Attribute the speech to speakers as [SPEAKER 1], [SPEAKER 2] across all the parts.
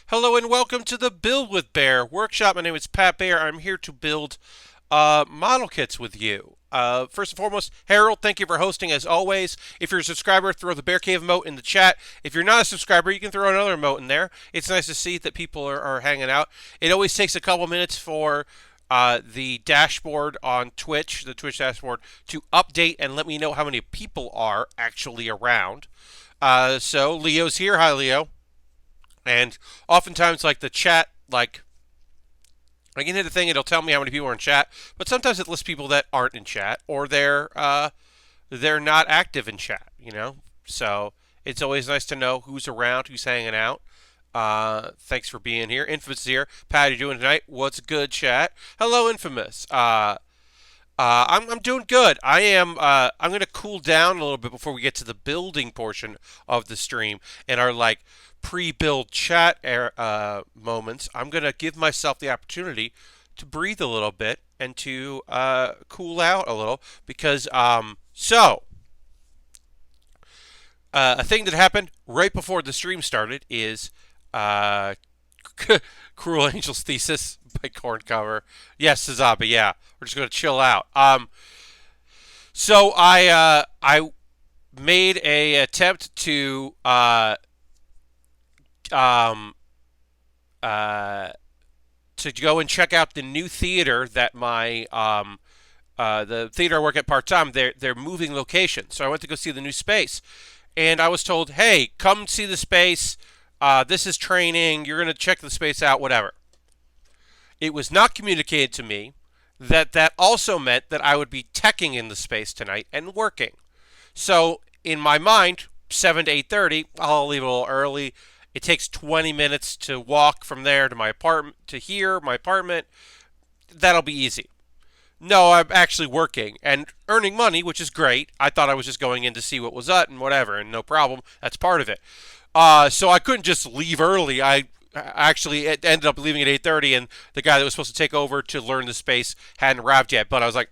[SPEAKER 1] Hello and welcome to the Build with Baer workshop. My name is Pat Baer. I'm here to build model kits with you. First and foremost, Harold, thank you for hosting as always. If you're a subscriber, throw the Bear Cave emote in the chat. If you're not a subscriber, you can throw another emote in there. It's nice to see that people are hanging out. It always takes a couple minutes for the dashboard on Twitch, the Twitch dashboard, to update and let me know how many people are actually around. So Leo's here. Hi, Leo. And oftentimes, like the chat, like I can hit a thing, it'll tell me how many people are in chat, but sometimes it lists people that aren't in chat or they're not active in chat. So it's always nice to know who's around, who's hanging out. Thanks for being here. Infamous is here. Pat, how you doing tonight? What's good, chat? Hello, Infamous. I'm doing good. I'm gonna cool down a little bit before we get to the building portion of the stream and our like pre-build chat moments. I'm gonna give myself the opportunity to breathe a little bit and to cool out a little because a thing that happened right before the stream started is uh, Cruel Angel's Thesis by Corn Cover. Yes, Sazabi. Yeah, we're just gonna chill out. So I made a attempt um uh to go and check out the new theater that my the theater I work at part time. They're moving location, so I went to go see the new space, and I was told, "Hey, come see the space. This is training. You're gonna check the space out, whatever." It was not communicated to me that that also meant that I would be teching in the space tonight and working. So in my mind, 7 to 8:30, I'll leave a little early. It takes 20 minutes to walk from there to my apartment to here, my apartment. That'll be easy. No, I'm actually working and earning money, which is great. I thought I was just going in to see what was up and whatever, and no problem. That's part of it. So I couldn't just leave early. I actually ended up leaving at 8:30, and the guy that was supposed to take over to learn the space hadn't arrived yet. But I was like,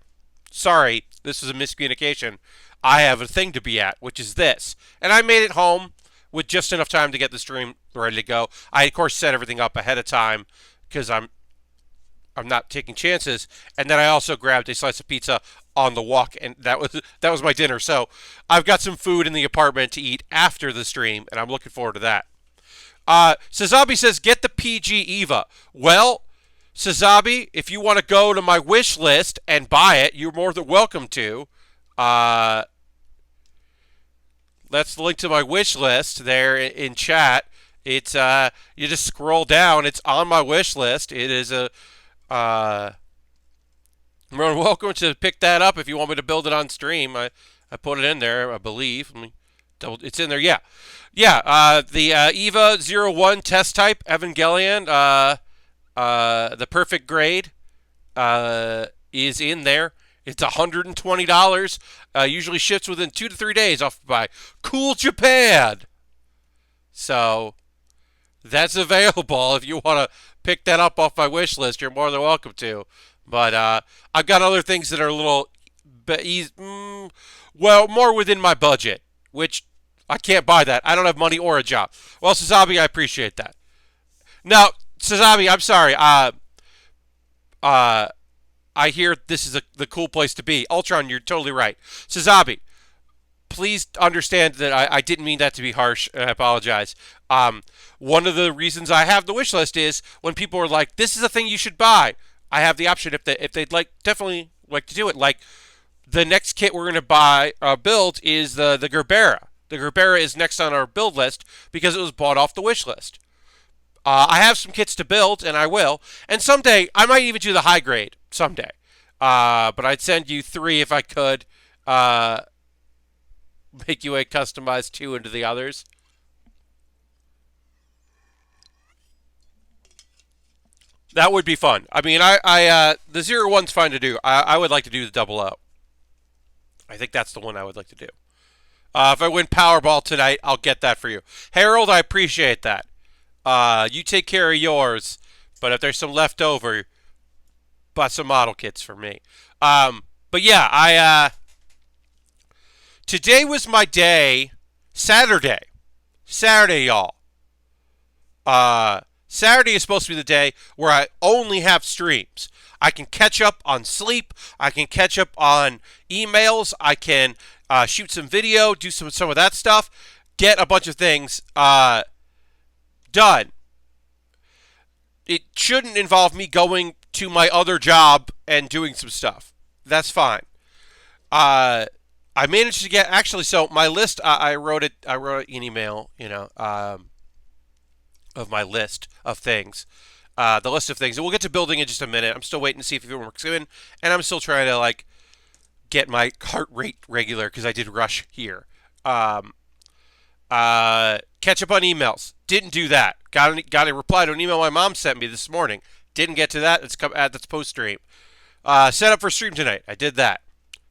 [SPEAKER 1] sorry, this was a miscommunication. I have a thing to be at, which is this. And I made it home with just enough time to get the stream ready to go. I, of course, set everything up ahead of time because I'm not taking chances. And then I also grabbed a slice of pizza on the walk, and that was my dinner. So I've got some food in the apartment to eat after the stream, and I'm looking forward to that. Sazabi says, get the PG Eva. Well, Sazabi, if you want to go to my wish list and buy it, you're more than welcome to. Uh, that's the link to my wish list there in chat. It's you just scroll down. It's on my wish list. It is a you're more than welcome to pick that up if you want me to build it on stream. I put it in there, I believe. Let me double. It's in there. Yeah, yeah. The Eva 01 test type Evangelion. The perfect grade is in there. It's $120. Usually ships within 2 to 3 days off by Cool Japan. So that's available if you want to pick that up off my wish list. You're more than welcome to. But I've got other things that are a little, well, more within my budget, which I can't buy that. I don't have money or a job. Well, Sazabi, I appreciate that. Now, Sazabi, I'm sorry. I hear this is the cool place to be. Ultron, you're totally right. Sazabi, please understand that I didn't mean that to be harsh, and I apologize. One of the reasons I have the wish list is when people are like, "This is a thing you should buy." I have the option if they'd like definitely like to do it. Like the next kit we're gonna build is the Gerbera. The Gerbera is next on our build list because it was bought off the wish list. I have some kits to build, and I will. And someday I might even do the high grade someday. But I'd send you 3 if I could. Make you a customized 2 into the others. That would be fun. I mean, the 01's fine to do. I would like to do the double O. I think that's the one I would like to do. If I win Powerball tonight, I'll get that for you. Harold, I appreciate that. You take care of yours, but if there's some left over, buy some model kits for me. But yeah, today was my day. Saturday, y'all. Saturday is supposed to be the day where I only have streams. I can catch up on sleep. I can catch up on emails. I can shoot some video, do some of that stuff, get a bunch of things done. It shouldn't involve me going to my other job and doing some stuff. That's fine. I managed to get actually. So my list, I wrote it. I wrote an email, of my list of things. The list of things. And we'll get to building in just a minute. I'm still waiting to see if it works in, and I'm still trying to get my heart rate regular because I did rush here. Catch up on emails. Didn't do that. Got a reply to an email my mom sent me this morning. Didn't get to that. That's post stream. Set up for stream tonight. I did that.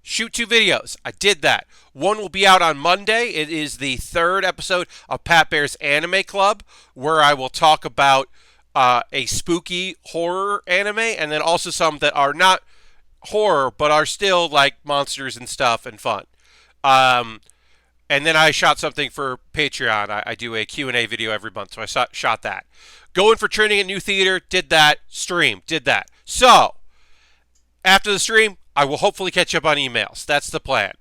[SPEAKER 1] Shoot 2 videos. I did that. One will be out on Monday. It is the 3rd episode of Pat Baer's Anime Club, where I will talk about a spooky horror anime, and then also some that are not horror, but are still like monsters and stuff and fun. And then I shot something for Patreon. I do a Q&A video every month, so I shot that. Going for training at New Theater, did that. Stream, did that. So, after the stream, I will hopefully catch up on emails. That's the plan.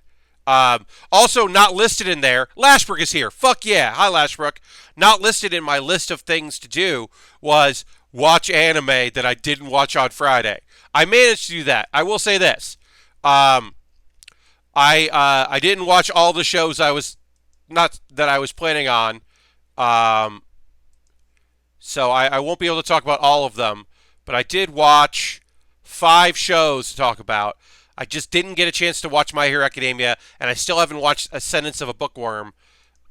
[SPEAKER 1] Also, not listed in there, Lashbrook is here. Fuck yeah. Hi, Lashbrook. Not listed in my list of things to do was watch anime that I didn't watch on Friday. I managed to do that. I will say this. I didn't watch all the shows I was planning on. So I won't be able to talk about all of them. But I did watch 5 shows to talk about. I just didn't get a chance to watch My Hero Academia, and I still haven't watched A Sentence of a Bookworm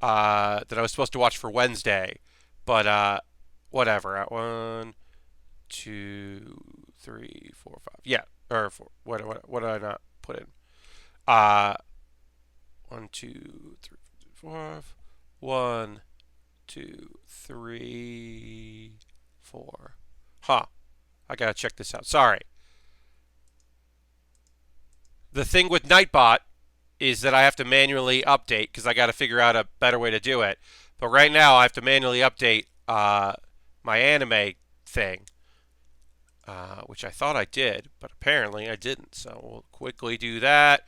[SPEAKER 1] that I was supposed to watch for Wednesday. But whatever. 1, 2, 3, 4, 5. Yeah, or 4. What did I not put in? 1, 2, 3, 4. 1, 2, 3, 4. Huh. I gotta check this out. Sorry. The thing with Nightbot is that I have to manually update because I got to figure out a better way to do it. But right now I have to manually update my anime thing, which I thought I did, but apparently I didn't. So we'll quickly do that,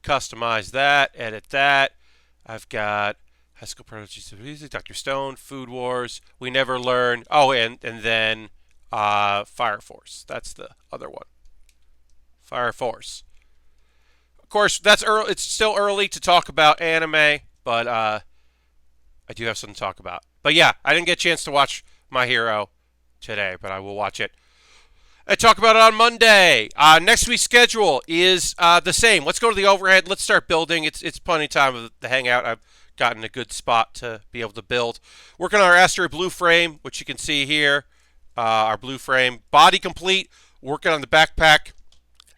[SPEAKER 1] customize that, edit that. I've got High School Prodigies, Dr. Stone, Food Wars, We Never Learn. Oh, and then Fire Force. That's the other one. Fire Force. Of course, that's early. It's still early to talk about anime, but I do have something to talk about. But yeah, I didn't get a chance to watch My Hero today, but I will watch it. I talk about it on Monday. Next week's schedule is the same. Let's go to the overhead. Let's start building. It's plenty of time of the hangout. I've gotten a good spot to be able to build. Working on our Astray blue frame, which you can see here. Our blue frame. Body complete. Working on the backpack.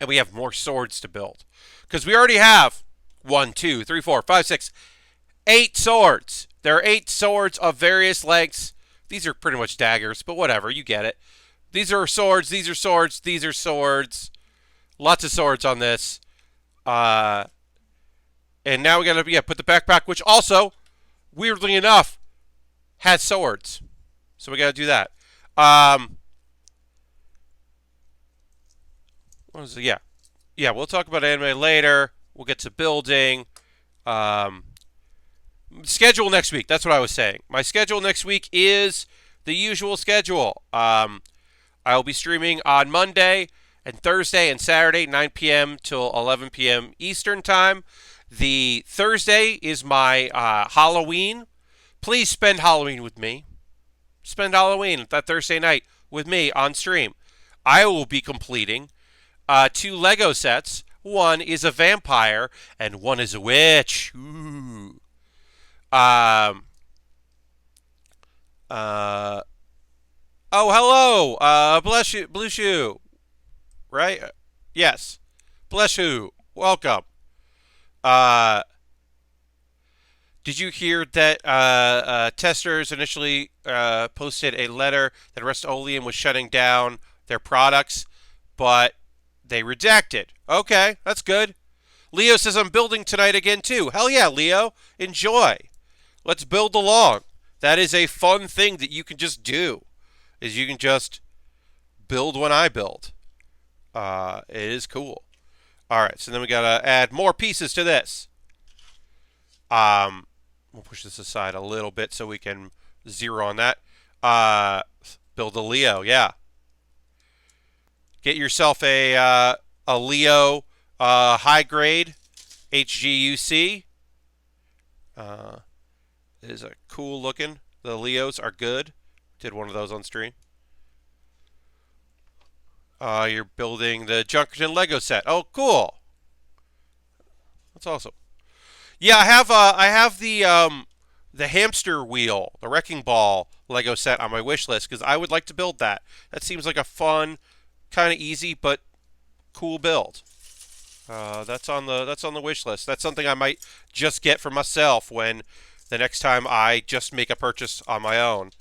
[SPEAKER 1] And we have more swords to build. Because we already have 1, 2, 3, 4, 5, 6, 8 swords. There are 8 swords of various lengths. These are pretty much daggers, but whatever, you get it. These are swords, these are swords, these are swords. Lots of swords on this. And now we gotta put the backpack, which also, weirdly enough, has swords. So we gotta do that. What is it? Yeah, we'll talk about anime later. We'll get to building. Schedule next week. That's what I was saying. My schedule next week is the usual schedule. I'll be streaming on Monday and Thursday and Saturday, 9 p.m. till 11 p.m. Eastern Time. The Thursday is my Halloween. Please spend Halloween with me. Spend Halloween that Thursday night with me on stream. I will be completing 2 Lego sets. One is a vampire, and one is a witch. Ooh. Oh, hello. Bless you, Blue Shoe. Right? Yes. Bless you. Welcome. Did you hear that testers initially posted a letter that Rust-Oleum was shutting down their products, but they redacted? Okay, that's good. Leo says I'm building tonight again too. Hell yeah, Leo. Enjoy. Let's build along. That is a fun thing that you can just do. is you can just build when I build. It is cool. All right, so then we gotta add more pieces to this. We'll push this aside a little bit so we can zero on that. Build a Leo, yeah. Get yourself a Leo high grade HGUC. It is a cool looking. The Leos are good. Did one of those on stream. You're building the Junkerton Lego set. Oh, cool. That's awesome. Yeah, I have the hamster wheel, the wrecking ball Lego set on my wish list because I would like to build that. That seems like a fun, kind of easy but cool build. That's on the wish list. That's something I might just get for myself when the next time I just make a purchase on my own.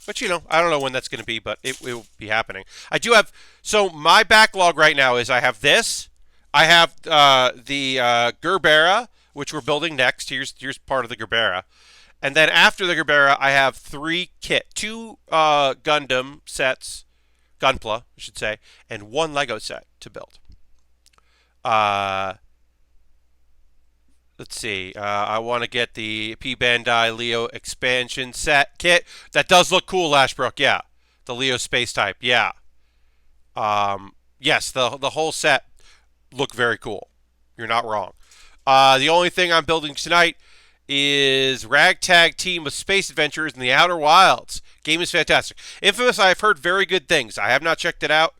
[SPEAKER 1] But I don't know when that's going to be, but it will be happening. I do have my backlog right now is I have this. I have the Gerbera, which we're building next. Here's part of the Gerbera. And then after the Gerbera, I have two Gundam sets, Gunpla, I should say, and one Lego set to build. Let's see. I want to get the P Bandai Leo expansion set kit. That does look cool, Lashbrook. Yeah, the Leo space type. Yeah. Yes, the whole set look very cool. You're not wrong. The only thing I'm building tonight is Ragtag Team of Space Adventurers in the Outer Wilds. Game is fantastic. Infamous, I've heard very good things. I have not checked it out,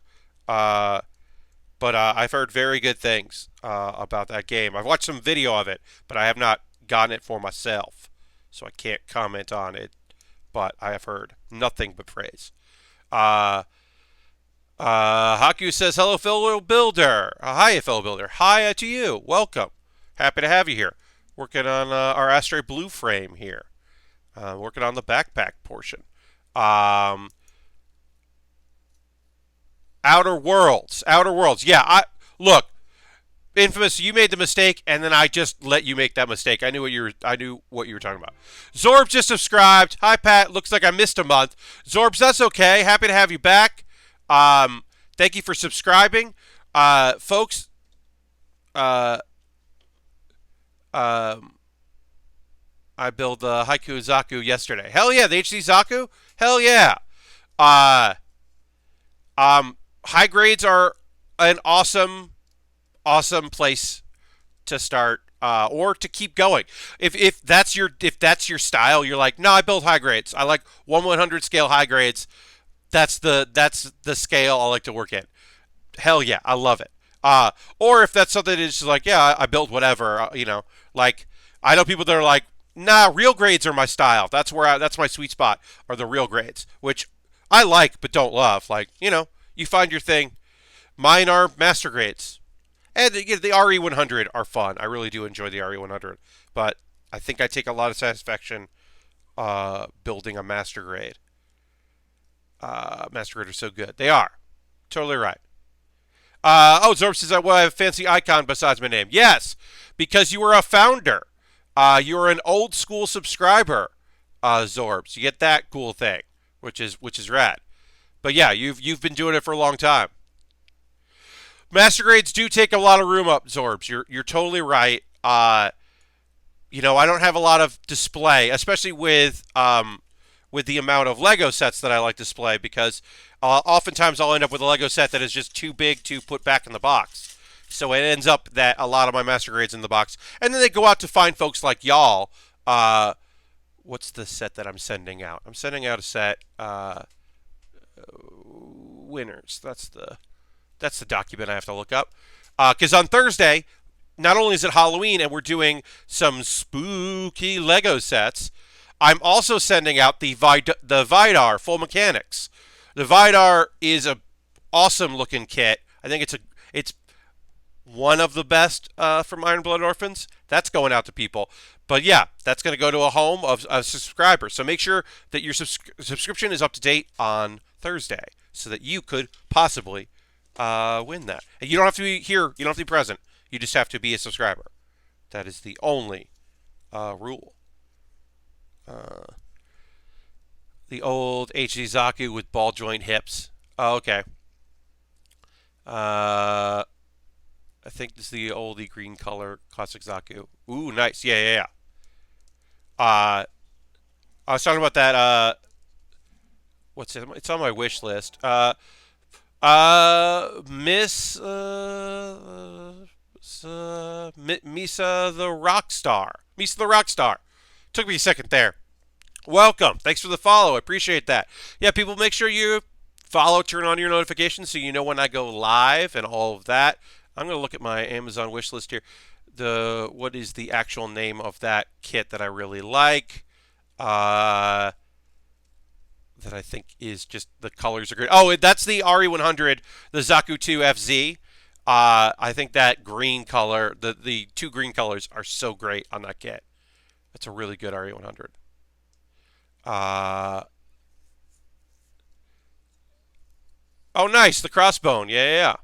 [SPEAKER 1] but I've heard very good things about that game. I've watched some video of it, but I have not gotten it for myself, so I can't comment on it. But I have heard nothing but praise. Haku says, hello, fellow builder. Hi, fellow builder. Hi to you. Welcome. Happy to have you here. Working on our Astray Blue frame here. Working on the backpack portion. Outer Worlds. Yeah, look, Infamous, you made the mistake, and then I just let you make that mistake. I knew what you were talking about. Zorbs just subscribed. Hi, Pat. Looks like I missed a month. Zorbs, that's okay. Happy to have you back. Thank you for subscribing, folks. I built the Haiku Zaku yesterday. Hell yeah, the HC Zaku. Hell yeah. High grades are an awesome place to start or to keep going. If that's your style, you're like, no, I build high grades. I like 1/100 scale high grades. That's the scale I like to work in. Hell yeah, I love it. Or if that's something that's just like, yeah, I build whatever. Like I know people that are like, nah, real grades are my style. That's my sweet spot are the real grades, which I like but don't love. Like you find your thing. Mine are master grades. And the RE100 are fun. I really do enjoy the RE100. But I think I take a lot of satisfaction building a master grade. Master grade are so good. They are. Totally right. Zorb says, well, I have a fancy icon besides my name. Yes, because you were a founder. You were an old school subscriber, Zorbs. You get that cool thing, which is rad. But yeah, you've been doing it for a long time. Master grades do take a lot of room up, Zorbs. You're totally right. I don't have a lot of display, especially with the amount of Lego sets that I like to display, because oftentimes I'll end up with a Lego set that is just too big to put back in the box. So it ends up that a lot of my master grades in the box, and then they go out to find folks like y'all. What's the set that I'm sending out? I'm sending out a set. Winners. That's the document I have to look up. Because on Thursday, not only is it Halloween and we're doing some spooky Lego sets, I'm also sending out the Vidar Full Mechanics. The Vidar is a awesome looking kit. I think it's one of the best from Iron Blood Orphans. That's going out to people. But yeah, that's going to go to a home of subscribers. So make sure that your subscription is up to date on Thursday so that you could possibly win that. And you don't have to be here. You don't have to be present. You just have to be a subscriber. That is the only rule. The The old HD Zaku with ball joint hips. Oh, okay. Uh, I think this is the oldie green color classic Zaku. Ooh, nice. Yeah, yeah, yeah. Uh, I was talking about that. What's it? It's on my wish list. Miss Misa the Rockstar. Misa the Rockstar. Took me a second there. Welcome. Thanks for the follow. I appreciate that. Yeah, people, make sure you follow, turn on your notifications so you know when I go live and all of that. I'm going to look at my Amazon wish list here. What is the actual name of that kit that I really like? That I think is just the colors are great. Oh, that's the RE100, the Zaku 2 FZ. I think that green color, the two green colors are so great on that kit. That's a really good RE100. Uh, oh, nice, the crossbone. Yeah, yeah, yeah.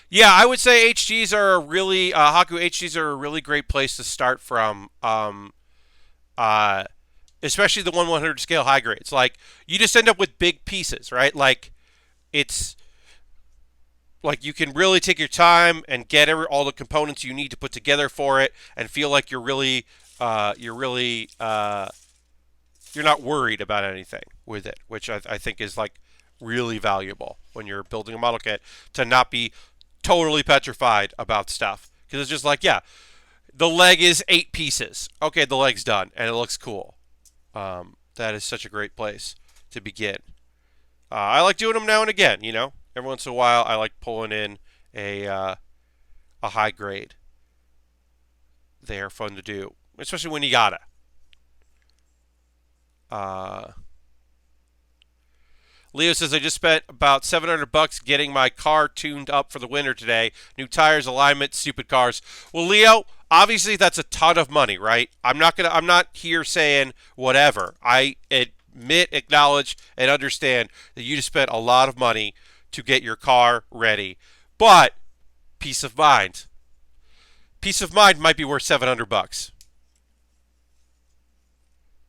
[SPEAKER 1] Yeah, I would say HGs are a really Haku HGs are a really great place to start from. Uh, Especially the 1/100 scale high grades. Like you just end up with big pieces, right? Like it's like you can really take your time and get all the components you need to put together for it, and feel like you're not worried about anything with it, which I think is like really valuable when you're building a model kit to not be totally petrified about stuff because it's just like yeah, the leg is 8 pieces. Okay, the leg's done and it looks cool. That is such a great place to begin. I like doing them now and again. You know, every once in a while, I like pulling in a high grade. They are fun to do, especially when you gotta. Uh, Leo says I just spent about $700 getting my car tuned up for the winter today. New tires, alignment, stupid cars. Well, Leo, obviously that's a ton of money, right? I'm not here saying whatever. I admit, acknowledge, and understand that you just spent a lot of money to get your car ready. But peace of mind. Peace of mind might be worth $700.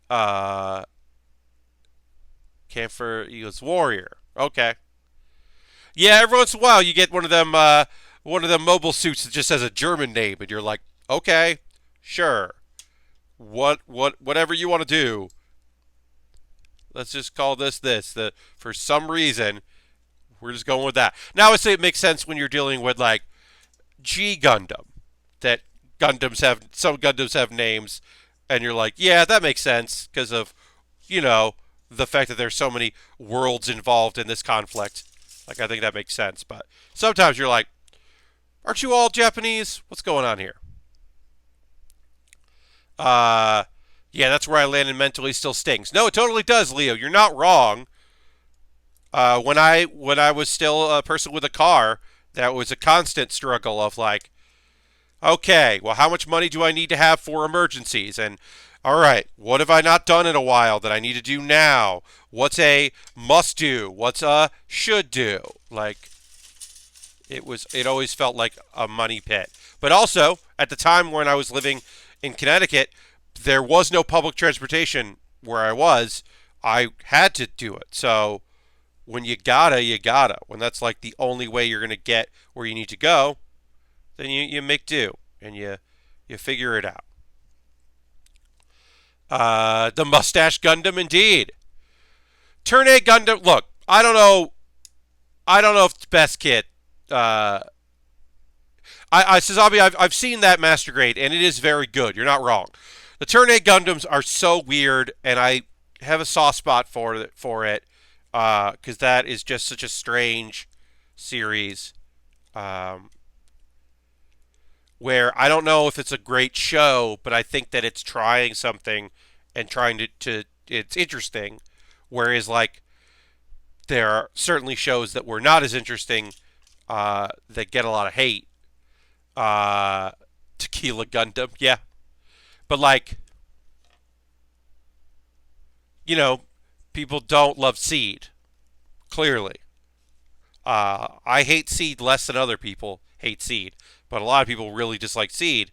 [SPEAKER 1] Uh Camphor Eagles Warrior. Okay. Yeah, every once in a while you get one of them mobile suits that just has a German name, and you're like, okay, sure, whatever you want to do. Let's just call this this. For some reason we're just going with that. Now I say it makes sense when you're dealing with like G Gundam, that some Gundams have names, and you're like, yeah, that makes sense because of you know the fact that there's so many worlds involved in this conflict. Like, I think that makes sense. But sometimes you're like, aren't you all Japanese? What's going on here? Uh, yeah, that's where I landed mentally still stings. No, it totally does, Leo. You're not wrong. When I was still a person with a car, that was a constant struggle of like, okay, well, how much money do I need to have for emergencies? And all right, what have I not done in a while that I need to do now? What's a must do? What's a should do? Like it always felt like a money pit. But also, at the time when I was living in Connecticut, there was no public transportation where I was. I had to do it. So when you gotta, you gotta. When that's like the only way you're gonna get where you need to go, then you make do and you figure it out. The Mustache Gundam, indeed. Turn A Gundam. Look, I don't know. I don't know if it's best kit. Sazabi, I've seen that Master Grade, and it is very good. You're not wrong. The Turn A Gundams are so weird, and I have a soft spot for it, because that is just such a strange series. Where I don't know if it's a great show, but I think that it's trying something and trying to it's interesting. Whereas like there are certainly shows that were not as interesting that get a lot of hate. Tequila Gundam, yeah, but like people don't love Seed. Clearly, I hate Seed less than other people hate Seed, but a lot of people really dislike Seed.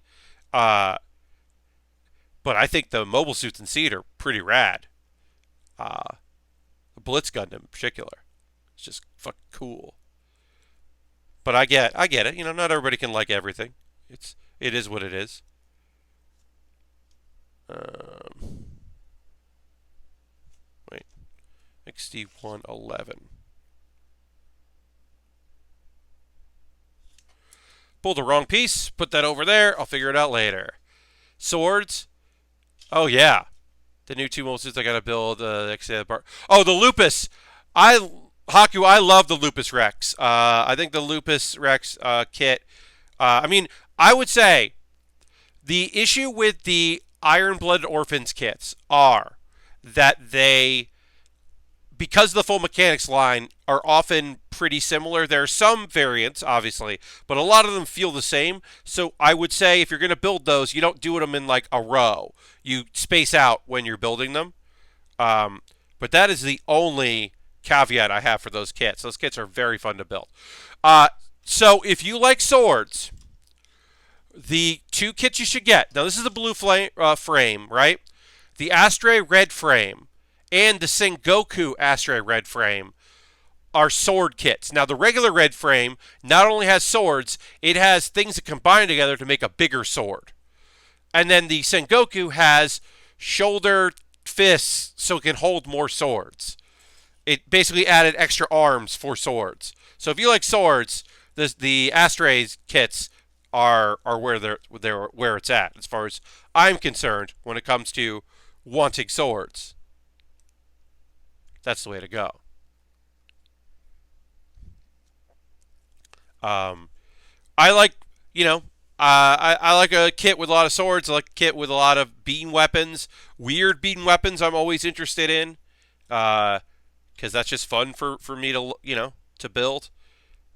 [SPEAKER 1] Uh, but I think the mobile suits in Seed are pretty rad. The Blitz Gundam in particular. It's just fucking cool. But I get it. Not everybody can like everything. It is what it is. Um, Wait, XD111. Pulled the wrong piece. Put that over there. I'll figure it out later. Swords. Oh yeah, the new two mobile suits I gotta build. Oh, the Lupus. Haku, I love the Lupus Rex. I think the Lupus Rex kit. I mean, I would say the issue with the Iron Blooded Orphans kits are that they, because the full mechanics line, are often pretty similar. There are some variants, obviously, but a lot of them feel the same. So I would say if you're going to build those, you don't do them in like a row. You space out when you're building them. But that is the only caveat I have for those kits. Those kits are very fun to build. So if you like swords, the two kits you should get. Now this is the blue frame, right? The Astray red frame and the Sengoku Astray red frame are sword kits. Now the regular red frame not only has swords, it has things that combine together to make a bigger sword. And then the Sengoku has shoulder fists so it can hold more swords. It basically added extra arms for swords. So if you like swords, the Astray's kits are where it's at as far as I'm concerned when it comes to wanting swords. That's the way to go. I like, I like a kit with a lot of swords. I like a kit with a lot of beam weapons. Weird beam weapons I'm always interested in. Because that's just fun for me to build.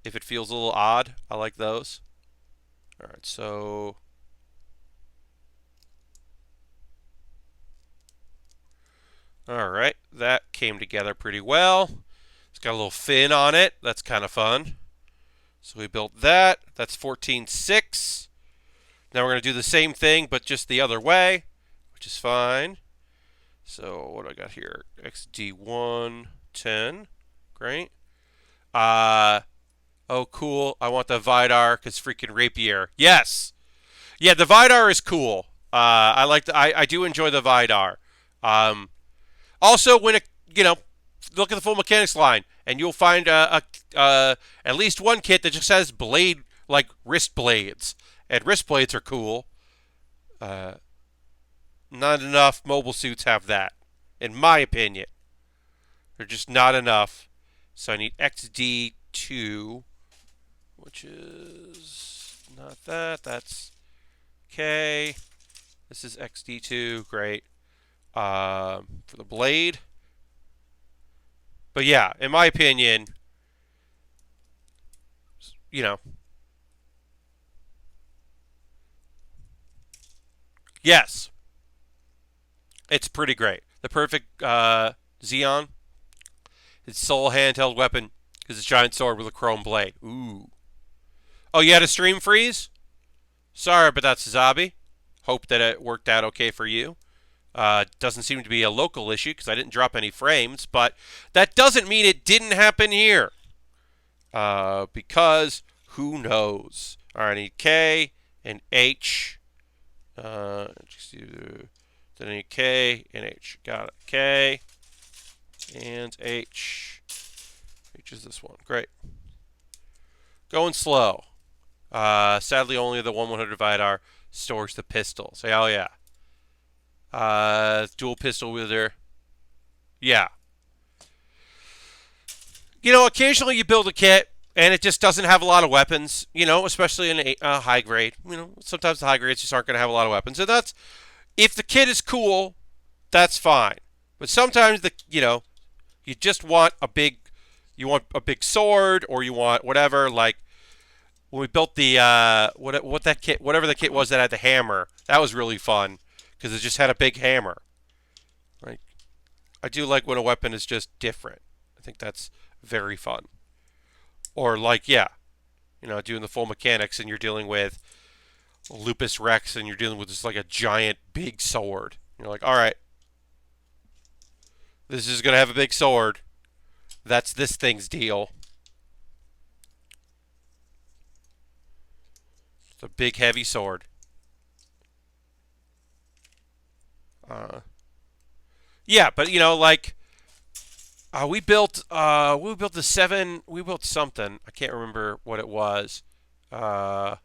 [SPEAKER 1] If it feels a little odd, I like those. Alright, so... Alright, that came together pretty well. It's got a little fin on it. That's kind of fun. So we built that. That's 14.6. Now we're going to do the same thing, but just the other way, which is fine. So what do I got here? XD110. Great. Oh, cool. I want the Vidar because freaking Rapier. Yes. Yeah, the Vidar is cool. I do enjoy the Vidar. Also, when look at the full mechanics line, and you'll find at least one kit that just has blade, like wrist blades, and wrist blades are cool. Not enough mobile suits have that, in my opinion. They're just not enough. So I need XD2, which is not that. That's okay. This is XD2. Great. For the blade. But yeah, in my opinion, yes, it's pretty great. The perfect Xeon. It's sole handheld weapon is a giant sword with a chrome blade. Ooh. Oh, you had a stream freeze? Sorry, but that's Zabi. Hope that it worked out okay for you. Doesn't seem to be a local issue because I didn't drop any frames, but that doesn't mean it didn't happen here. Because who knows? All right, I need K and H. Then I need K and H. Got it. K and H. H is this one. Great. Going slow. Sadly, only the 1/100 Vidar stores the pistol. Say, oh yeah. Dual pistol wielder. Yeah. Occasionally you build a kit and it just doesn't have a lot of weapons, especially in a high grade. Sometimes the high grades just aren't going to have a lot of weapons. And that's, if the kit is cool, that's fine. But sometimes you just want a big sword, or you want whatever. Like when we built the whatever the kit was that had the hammer, that was really fun because it just had a big hammer. Like, I do like when a weapon is just different. I think that's very fun. Or like, yeah, doing the full mechanics and you're dealing with Lupus Rex and you're dealing with just like a giant big sword. You're like, all right. This is going to have a big sword. That's this thing's deal. It's a big, heavy sword. Yeah, but you know, like we built the seven. We built something. I can't remember what it was. Uh,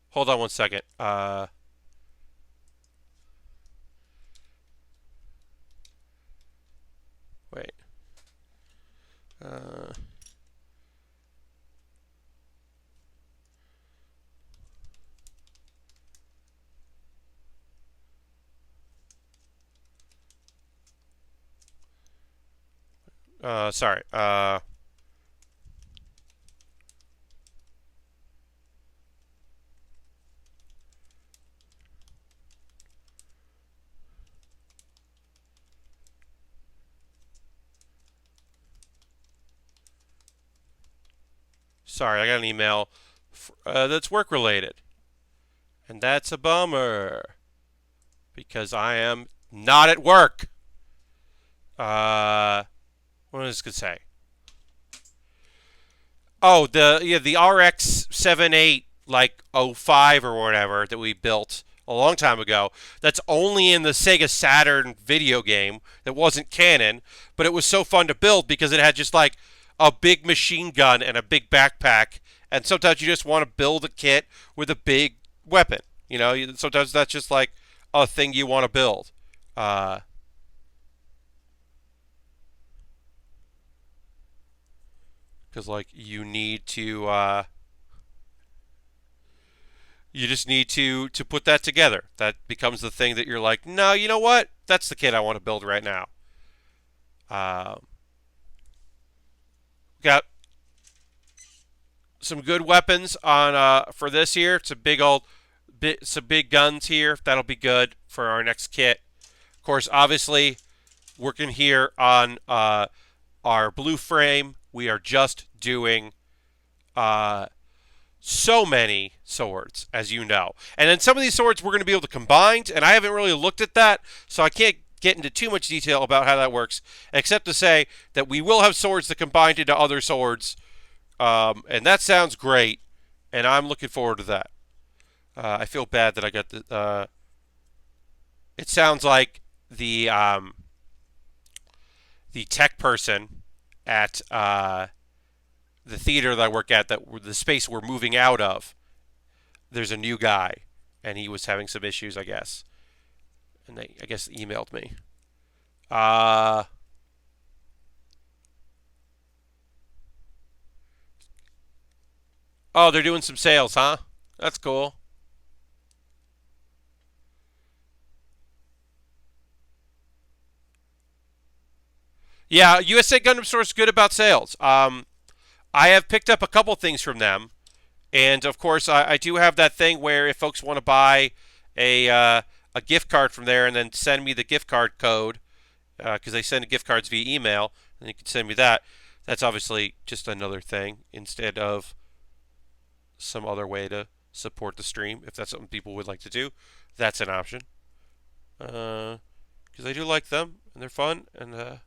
[SPEAKER 1] Hold on one second. Wait. Uh, Sorry. Sorry, I got an email that's work related, and that's a bummer because I am not at work. What is this gonna say? Oh, the RX 78 like '05 or whatever that we built a long time ago. That's only in the Sega Saturn video game. That wasn't canon, but it was so fun to build because it had just like a big machine gun and a big backpack. And sometimes you just want to build a kit with a big weapon. You know, sometimes that's just like a thing you want to build. Uh, because like you just need to put that together. That becomes the thing that you're like, no, you know what? That's the kit I want to build right now. Um, got some good weapons on for this year. Some big guns here. That'll be good for our next kit. Of course, obviously, working here on our blue frame, we are just doing uh, so many swords, as you know. And then some of these swords we're going to be able to combine, and I haven't really looked at that, so I can't get into too much detail about how that works, except to say that we will have swords that combine into other swords, and that sounds great, and I'm looking forward to that. I feel bad that I got the. It sounds like the tech person at the theater that I work at, that the space we're moving out of, there's a new guy, and he was having some issues, I guess, and they, I guess, emailed me. Uh, oh, they're doing some sales, huh? That's cool. Yeah, USA Gundam Store is good about sales. I have picked up a couple things from them, and of course, I do have that thing where if folks want to buy a gift card from there and then send me the gift card code, because they send gift cards via email, and you can send me that. That's obviously just another thing instead of some other way to support the stream. If that's something people would like to do, that's an option. Because I do like them and they're fun, and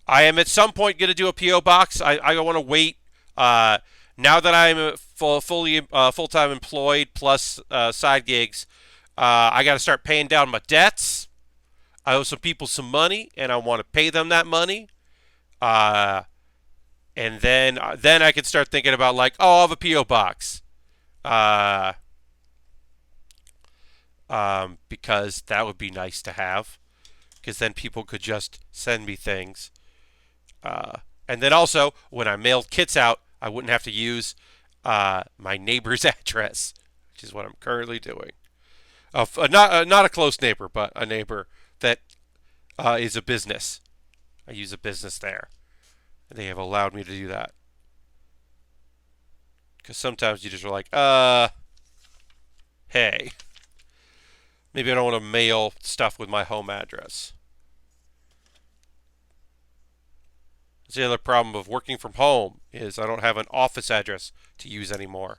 [SPEAKER 1] I am at some point going to do a PO box. I want to wait. Uh, Now that I'm fully full time employed plus side gigs, I got to start paying down my debts. I owe some people some money, and I want to pay them that money. Uh, and then I can start thinking about like, oh, I'll have a PO box, uh, because that would be nice to have. Because then people could just send me things. And then also, when I mailed kits out, I wouldn't have to use my neighbor's address, which is what I'm currently doing. Not a close neighbor, but a neighbor that is a business. I use a business there. And they have allowed me to do that. Because sometimes you just are like, hey, maybe I don't want to mail stuff with my home address. The other problem of working from home is I don't have an office address to use anymore.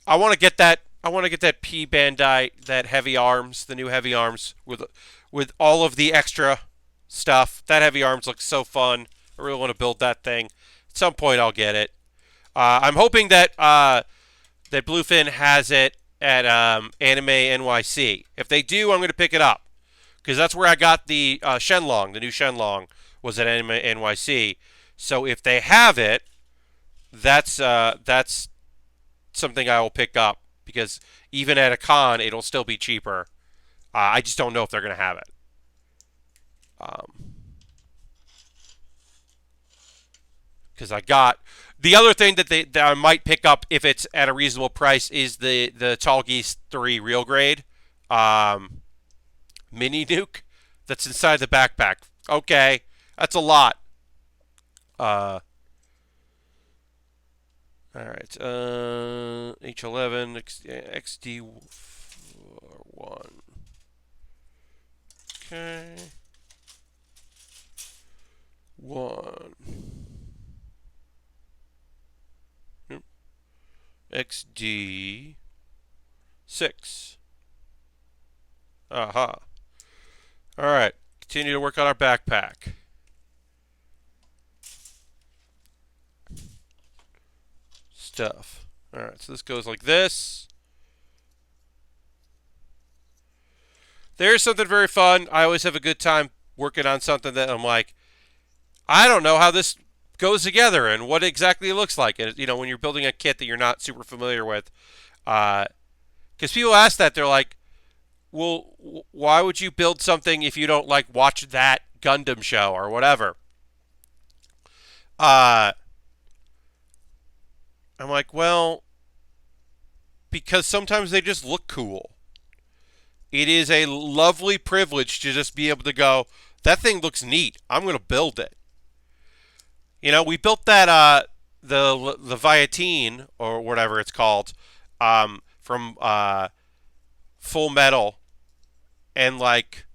[SPEAKER 1] I want to get that. I want to get that P Bandai, that heavy arms, the new heavy arms with all of the extra stuff. That heavy arms looks so fun. I really want to build that thing. At some point, I'll get it. I'm hoping that that Bluefin has it at Anime NYC. If they do, I'm going to pick it up because that's where I got the Shenlong. The new Shenlong was at Anime NYC. So if they have it, that's something I will pick up because even at a con, it'll still be cheaper. I just don't know if they're going to have it. Because I got the other thing that I might pick up if it's at a reasonable price is the Tall Geese 3 real grade mini nuke that's inside the backpack. Okay, that's a lot. All right. H11 XD1. Okay. 1. XD6. Aha. All right. Continue to work on our backpack. Stuff. All right. So this goes like this. There's something very fun. I always have a good time working on something that I'm like, I don't know how this goes together and what exactly it looks like. And when you're building a kit that you're not super familiar with, because people ask that, they're like, well, why would you build something if you don't like watch that Gundam show or whatever? I'm like, well, because sometimes they just look cool. It is a lovely privilege to just be able to go, that thing looks neat. I'm going to build it. We built that the Leviatine or whatever it's called from Full Metal and like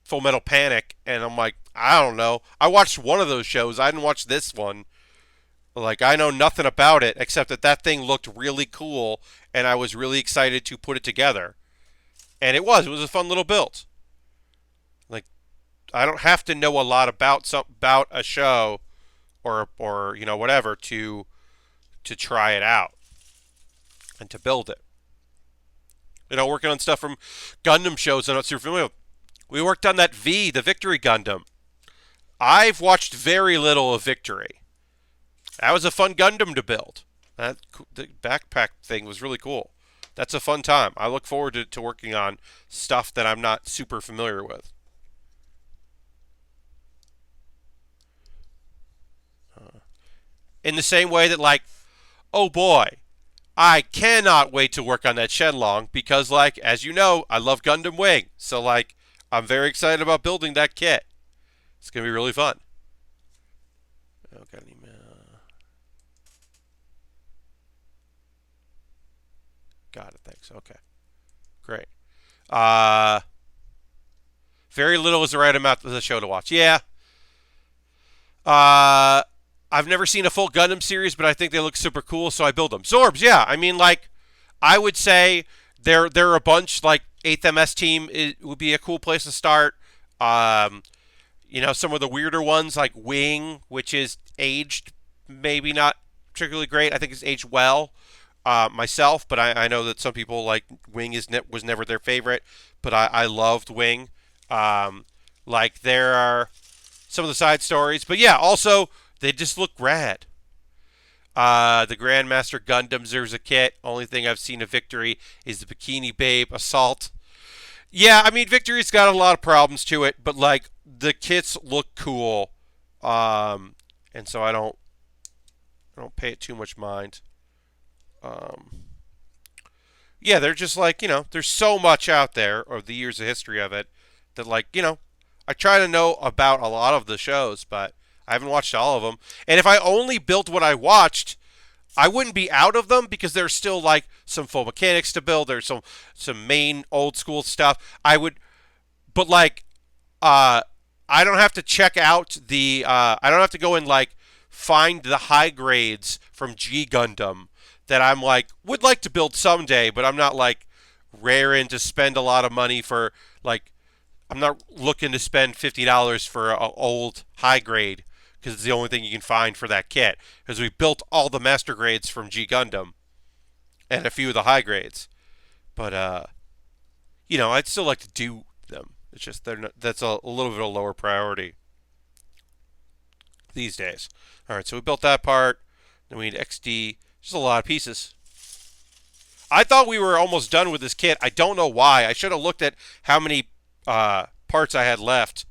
[SPEAKER 1] Full Metal Panic, and I'm like, I don't know. I watched one of those shows. I didn't watch this one. Like, I know nothing about it except that thing looked really cool, and I was really excited to put it together. And it was a fun little build. Like, I don't have to know a lot about a show or whatever to try it out and to build it. Working on stuff from Gundam shows I'm not super familiar with. We worked on that the Victory Gundam. I've watched very little of Victory. That was a fun Gundam to build. The backpack thing was really cool. That's a fun time. I look forward to working on stuff that I'm not super familiar with. In the same way that, like, oh boy, I cannot wait to work on that Shenlong because, like, as you know, I love Gundam Wing. So, like, I'm very excited about building that kit. It's going to be really fun. Oh, got an email. Got it, thanks. Okay. Great. Very little is the right amount of the show to watch. Yeah. I've never seen a full Gundam series, but I think they look super cool, so I build them. Zorbs, yeah. I mean, like, I would say they're a bunch. Like 8th MS Team would be a cool place to start. Some of the weirder ones like Wing, which is aged maybe not particularly great. I think it's aged well myself, but I know that some people like Wing was never their favorite, but I loved Wing. Like there are some of the side stories, but yeah, also they just look rad. The Grandmaster Gundams, there's a kit. Only thing I've seen of Victory is the Bikini Babe Assault. Yeah, I mean, Victory's got a lot of problems to it, but, like, the kits look cool. And so I don't pay it too much mind. Yeah, they're just like, there's so much out there, or the years of history of it, that, like, I try to know about a lot of the shows, but I haven't watched all of them. And if I only built what I watched, I wouldn't be out of them because there's still like some full mechanics to build. There's some main old school stuff. But like, I don't have to check out I don't have to go and like find the high grades from G Gundam that I'm like would like to build someday, but I'm not like raring to spend a lot of money for like I'm not looking to spend $50 for an old high grade because it's the only thing you can find for that kit. Because we built all the master grades from G Gundam and a few of the high grades, but I'd still like to do them. It's just they're not, that's a little bit of a lower priority these days. All right, so we built that part. Then we need XD. Just a lot of pieces. I thought we were almost done with this kit. I don't know why. I should have looked at how many parts I had left.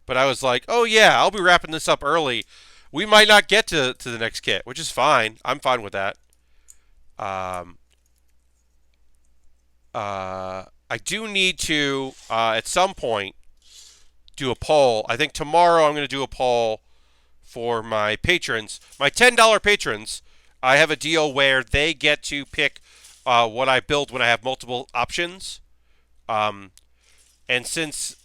[SPEAKER 1] But I was like, oh yeah, I'll be wrapping this up early. We might not get to the next kit, which is fine. I'm fine with that. I do need to, at some point, do a poll. I think tomorrow I'm going to do a poll for my patrons. My $10 patrons, I have a deal where they get to pick what I build when I have multiple options. And since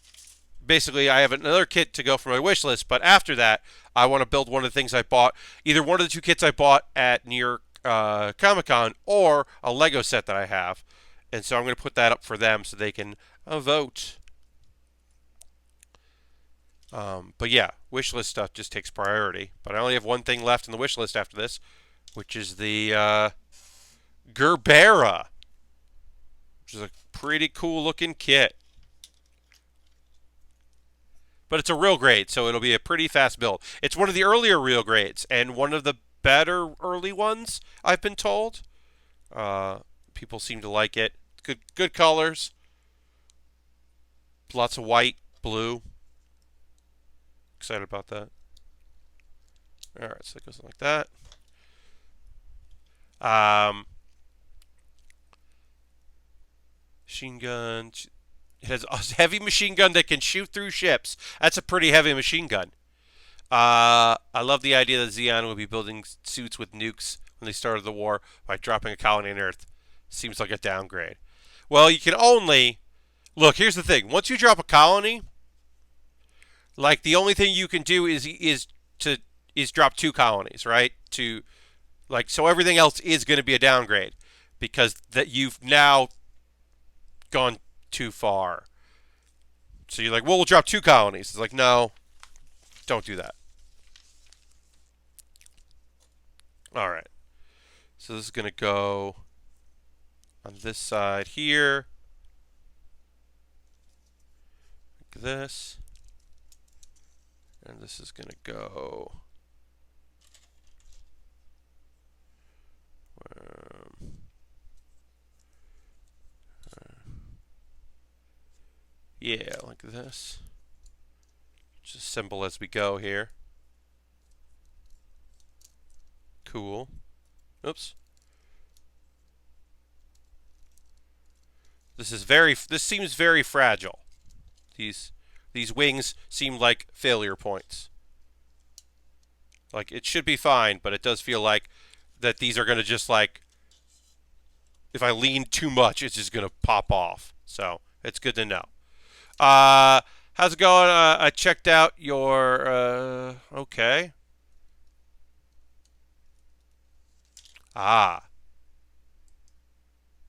[SPEAKER 1] basically I have another kit to go for my wish list, but after that, I want to build one of the things I bought, either one of the two kits I bought at New York Comic-Con or a Lego set that I have. And so I'm going to put that up for them so they can vote. But yeah, wish list stuff just takes priority. But I only have one thing left in the wish list after this, which is the Gerbera, which is a pretty cool looking kit. But it's a real grade, so it'll be a pretty fast build. It's one of the earlier real grades, and one of the better early ones, I've been told. People seem to like it. Good colors. Lots of white, blue. Excited about that. Alright, so it goes like that. Machine gun. It has a heavy machine gun that can shoot through ships. That's a pretty heavy machine gun. I love the idea that Zeon would be building suits with nukes when they started the war by dropping a colony on Earth. Seems like a downgrade. Well, you can only... Look, here's the thing. Once you drop a colony, like the only thing you can do is drop two colonies, right? So everything else is going to be a downgrade because that you've now gone too far. So you're like, well, we'll drop two colonies. It's like, no, don't do that. All right. So this is going to go on this side here. Like this. And this is going to go... yeah, like this. Just assemble as we go here. Cool. Oops. This seems very fragile. These wings seem like failure points. Like it should be fine, but it does feel like that these are going to just like, if I lean too much, it's just going to pop off. So it's good to know. How's it going? I checked out your, okay.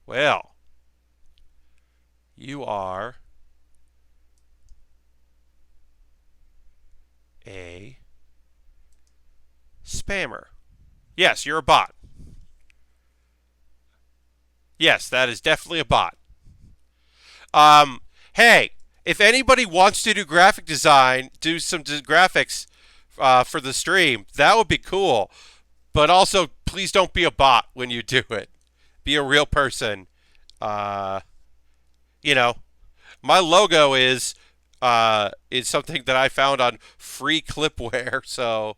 [SPEAKER 1] Well, you are a spammer. Yes, you're a bot. Yes, that is definitely a bot. Hey, if anybody wants to do graphic design, do some graphics for the stream, that would be cool. But also, please don't be a bot when you do it. Be a real person. My logo is something that I found on free clipware, so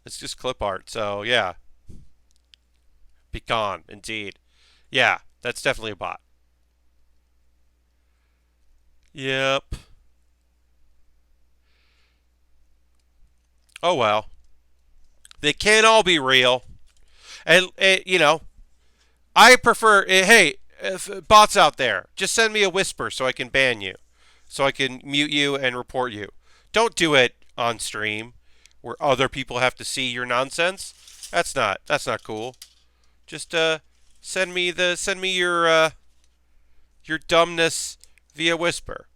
[SPEAKER 1] it's just clip art. So yeah, pecan indeed. Yeah, that's definitely a bot. Yep. Oh well. They can't all be real. And I prefer, hey, if bots out there, just send me a whisper so I can ban you. So I can mute you and report you. Don't do it on stream where other people have to see your nonsense. That's not cool. Just send me your dumbness via whisper.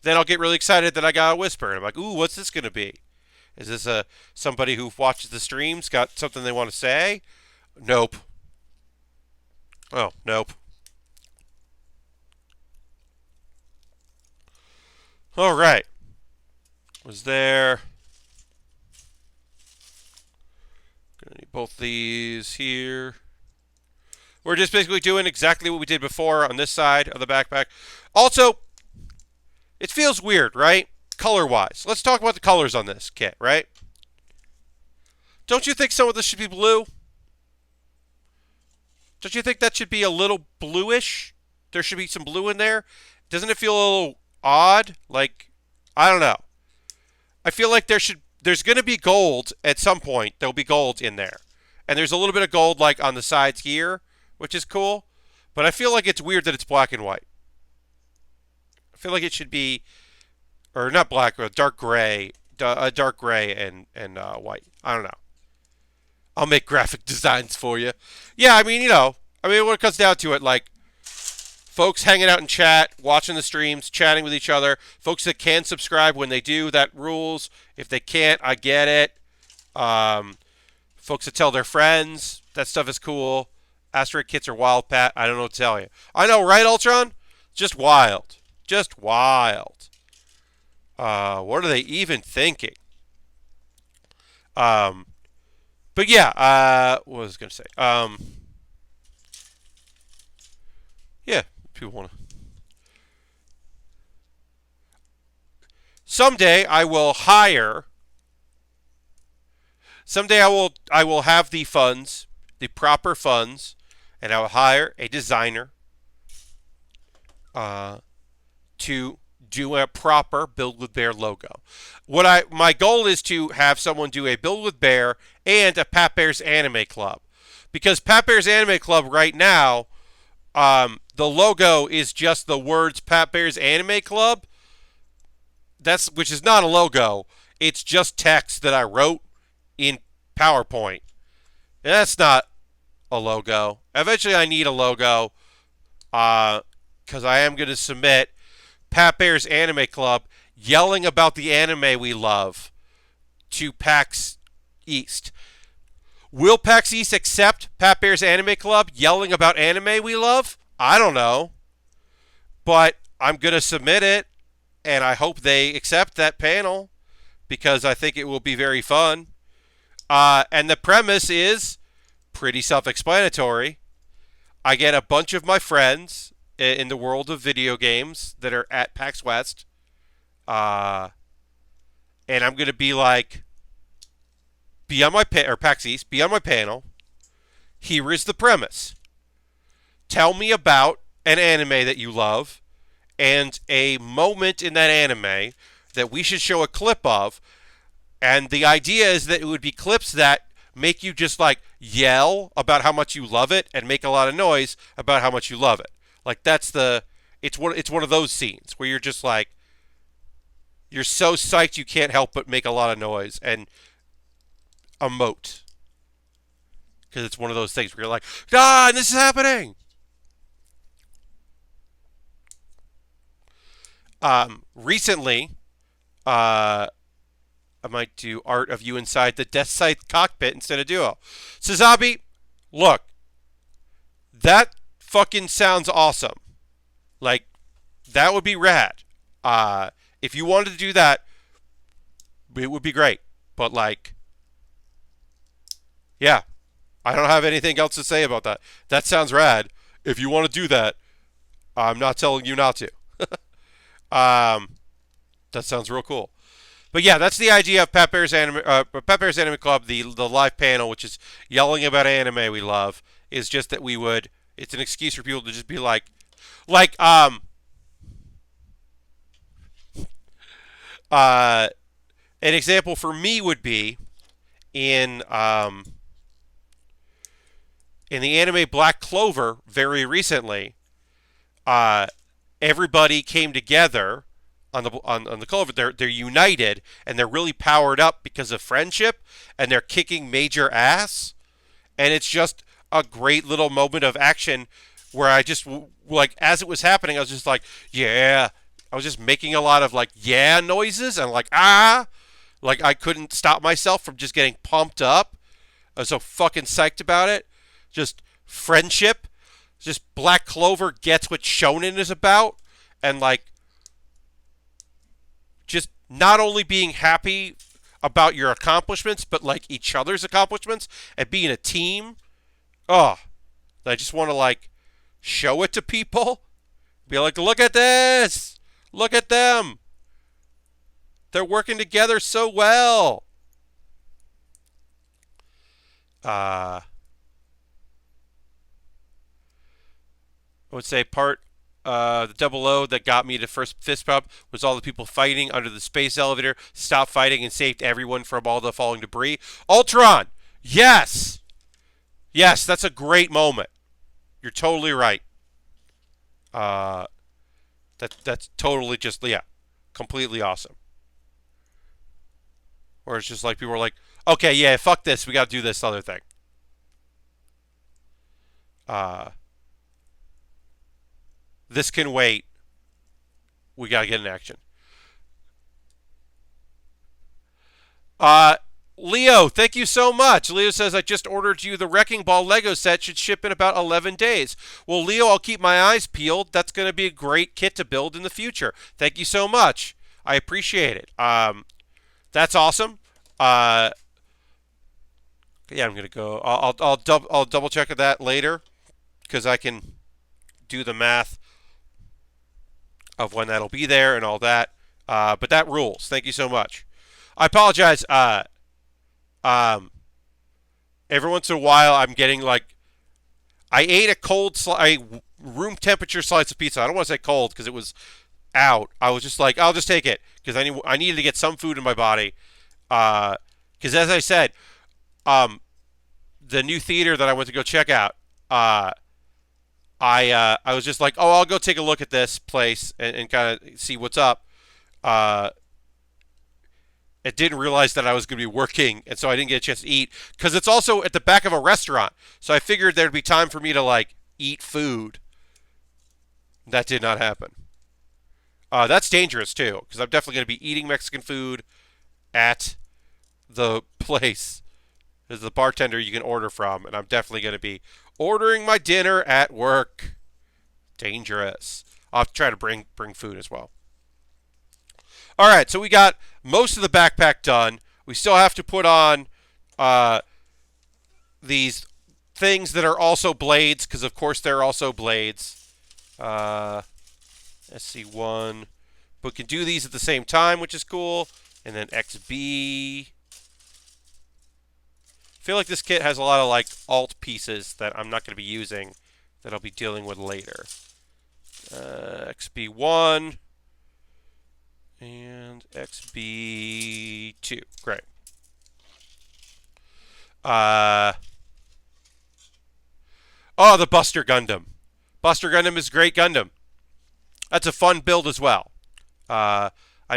[SPEAKER 1] Then I'll get really excited that I got a whisper, and I'm like, ooh, what's this gonna be? Is this somebody who watches the streams got something they want to say? Nope. Oh, nope. All right. Was there? Gonna need both these here. We're just basically doing exactly what we did before on this side of the backpack. Also, it feels weird, right? Color-wise. Let's talk about the colors on this kit, right? Don't you think some of this should be blue? Don't you think that should be a little bluish? There should be some blue in there. Doesn't it feel a little odd? Like, I don't know. I feel like there's going to be gold at some point. There'll be gold in there. And there's a little bit of gold like on the sides here, which is cool. But I feel like it's weird that it's black and white. I feel like it should be, or not black, or dark gray and white. I don't know. I'll make graphic designs for you. Yeah, I mean, when it comes down to it, like, folks hanging out in chat, watching the streams, chatting with each other, folks that can subscribe when they do, that rules. If they can't, I get it. Folks that tell their friends, that stuff is cool. Astray kits are wild, Pat. I don't know what to tell you. I know, right, Ultron? Just wild. Just wild. What are they even thinking? But yeah, what was I going to say? Yeah, people want to. Someday I will hire. Someday I will have the funds, the proper funds, and I will hire a designer to do a proper Build with Baer logo. My goal is to have someone do a Build with Baer and a Pat Baer's Anime Club, because Pat Baer's Anime Club right now, the logo is just the words Pat Baer's Anime Club. Which is not a logo. It's just text that I wrote in PowerPoint. And that's not a logo. Eventually I need a logo, because I am going to submit Pat Baer's Anime Club yelling about the anime we love to PAX East. Will PAX East accept Pat Baer's Anime Club yelling about anime we love? I don't know. But I'm going to submit it, and I hope they accept that panel, because I think it will be very fun. And the premise is pretty self-explanatory. I get a bunch of my friends in the world of video games that are at PAX West, and I'm going to be like, be on my or PAX East, be on my panel. Here is the premise. Tell me about an anime that you love and a moment in that anime that we should show a clip of. And the idea is that it would be clips that make you just like yell about how much you love it and make a lot of noise about how much you love it. Like it's one of those scenes where you're just like, you're so psyched you can't help but make a lot of noise and emote. Because it's one of those things where you're like, and this is happening. Recently, I might do art of you inside the Death Scythe cockpit instead of Duo. Sazabi, look, that fucking sounds awesome. Like, that would be rad. If you wanted to do that, it would be great. But, like, yeah, I don't have anything else to say about that. That sounds rad. If you want to do that, I'm not telling you not to. That sounds real cool. But yeah, that's the idea of Pat Baer's Anime Club, the live panel, which is yelling about anime we love, is just that it's an excuse for people to just be like, an example for me would be in the anime Black Clover very recently, everybody came together on the Clover. They're united and they're really powered up because of friendship, and they're kicking major ass. And it's just a great little moment of action where I just like as it was happening, I was just like, yeah. I was just making a lot of like yeah noises and like ah, like I couldn't stop myself from just getting pumped up. I was so fucking psyched about it. Just friendship. Just Black Clover gets what shonen is about, and like just not only being happy about your accomplishments, but like each other's accomplishments and being a team. Oh, I just want to like show it to people. Be like, look at this. Look at them. They're working together so well. I would say the double O that got me to first fist bump was all the people fighting under the space elevator, stopped fighting and saved everyone from all the falling debris. Ultron! Yes! Yes, that's a great moment. You're totally right. That's totally just, yeah, completely awesome. Or it's just like people are like, okay, yeah, fuck this, we gotta do this other thing. This can wait. We gotta get in action. Leo, thank you so much. Leo says, I just ordered you the Wrecking Ball Lego set. Should ship in about 11 days. Well, Leo, I'll keep my eyes peeled. That's going to be a great kit to build in the future. Thank you so much. I appreciate it. That's awesome. Yeah, I'm going to go. I'll double check that later because I can do the math of when that'll be there and all that. But that rules. Thank you so much. I apologize. Every once in a while, I'm getting like, I ate a room temperature slice of pizza. I don't want to say cold because it was out. I was just like, I'll just take it because I needed to get some food in my body. Because as I said, the new theater that I went to go check out, I was just like, oh, I'll go take a look at this place and kind of see what's up. I didn't realize that I was going to be working, and so I didn't get a chance to eat because it's also at the back of a restaurant. So I figured there'd be time for me to like eat food. That did not happen. That's dangerous too because I'm definitely going to be eating Mexican food at the place. There's the bartender you can order from, and I'm definitely going to be ordering my dinner at work. Dangerous. I'll try to bring food as well. All right, so we got most of the backpack done. We still have to put on these things that are also blades, because of course they're also blades. SC1. But we can do these at the same time, which is cool. And then XB. I feel like this kit has a lot of like alt pieces that I'm not going to be using that I'll be dealing with later. XB1. And XB2. Great. Oh, the Buster Gundam. Buster Gundam is great Gundam. That's a fun build as well. I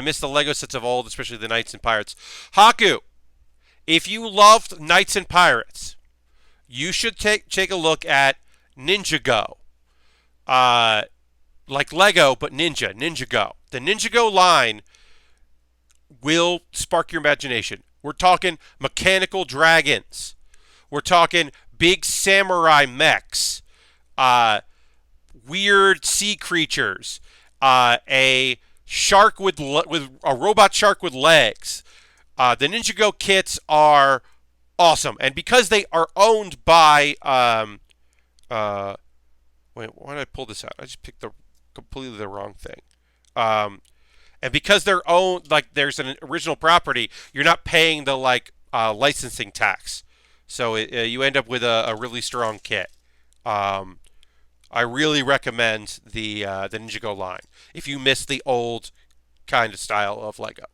[SPEAKER 1] miss the Lego sets of old, especially the Knights and Pirates. Haku, if you loved Knights and Pirates, you should take a look at Ninjago. Like Lego, but Ninjago. The Ninjago line will spark your imagination. We're talking mechanical dragons. We're talking big samurai mechs. Weird sea creatures. A shark with a robot shark with legs. The Ninjago kits are awesome, and because they are owned by wait, why did I pull this out? I just picked completely the wrong thing. And because they're owned, like there's an original property, you're not paying the like licensing tax, so you end up with a really strong kit. I really recommend the Ninjago line if you miss the old kind of style of Lego.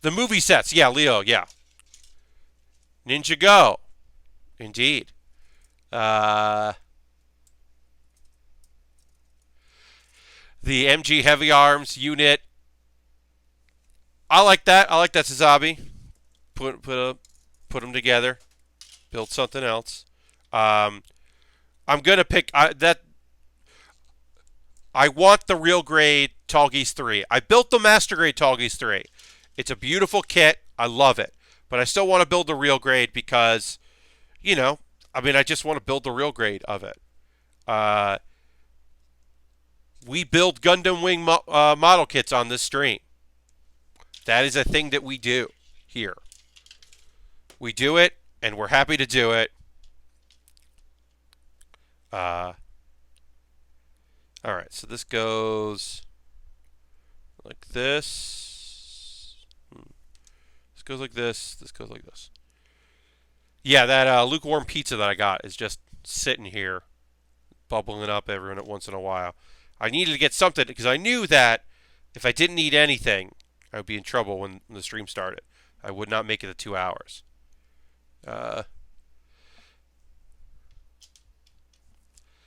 [SPEAKER 1] The movie sets, yeah, Leo, yeah. Ninjago, indeed. The MG Heavy Arms unit. I like that. I like that Sazabi. Put them together. Build something else. Um, I'm gonna pick that. I want the real grade Tallgeese 3. I built the master grade Tallgeese 3. It's a beautiful kit. I love it. But I still want to build the real grade because, I just want to build the real grade of it. Uh, we build Gundam Wing model kits on this stream. That is a thing that we do here. We do it, and we're happy to do it. All right, so this goes like this. This goes like this. This goes like this. Yeah, that lukewarm pizza that I got is just sitting here, bubbling up every once in a while. I needed to get something because I knew that if I didn't eat anything, I would be in trouble when the stream started. I would not make it to 2 hours.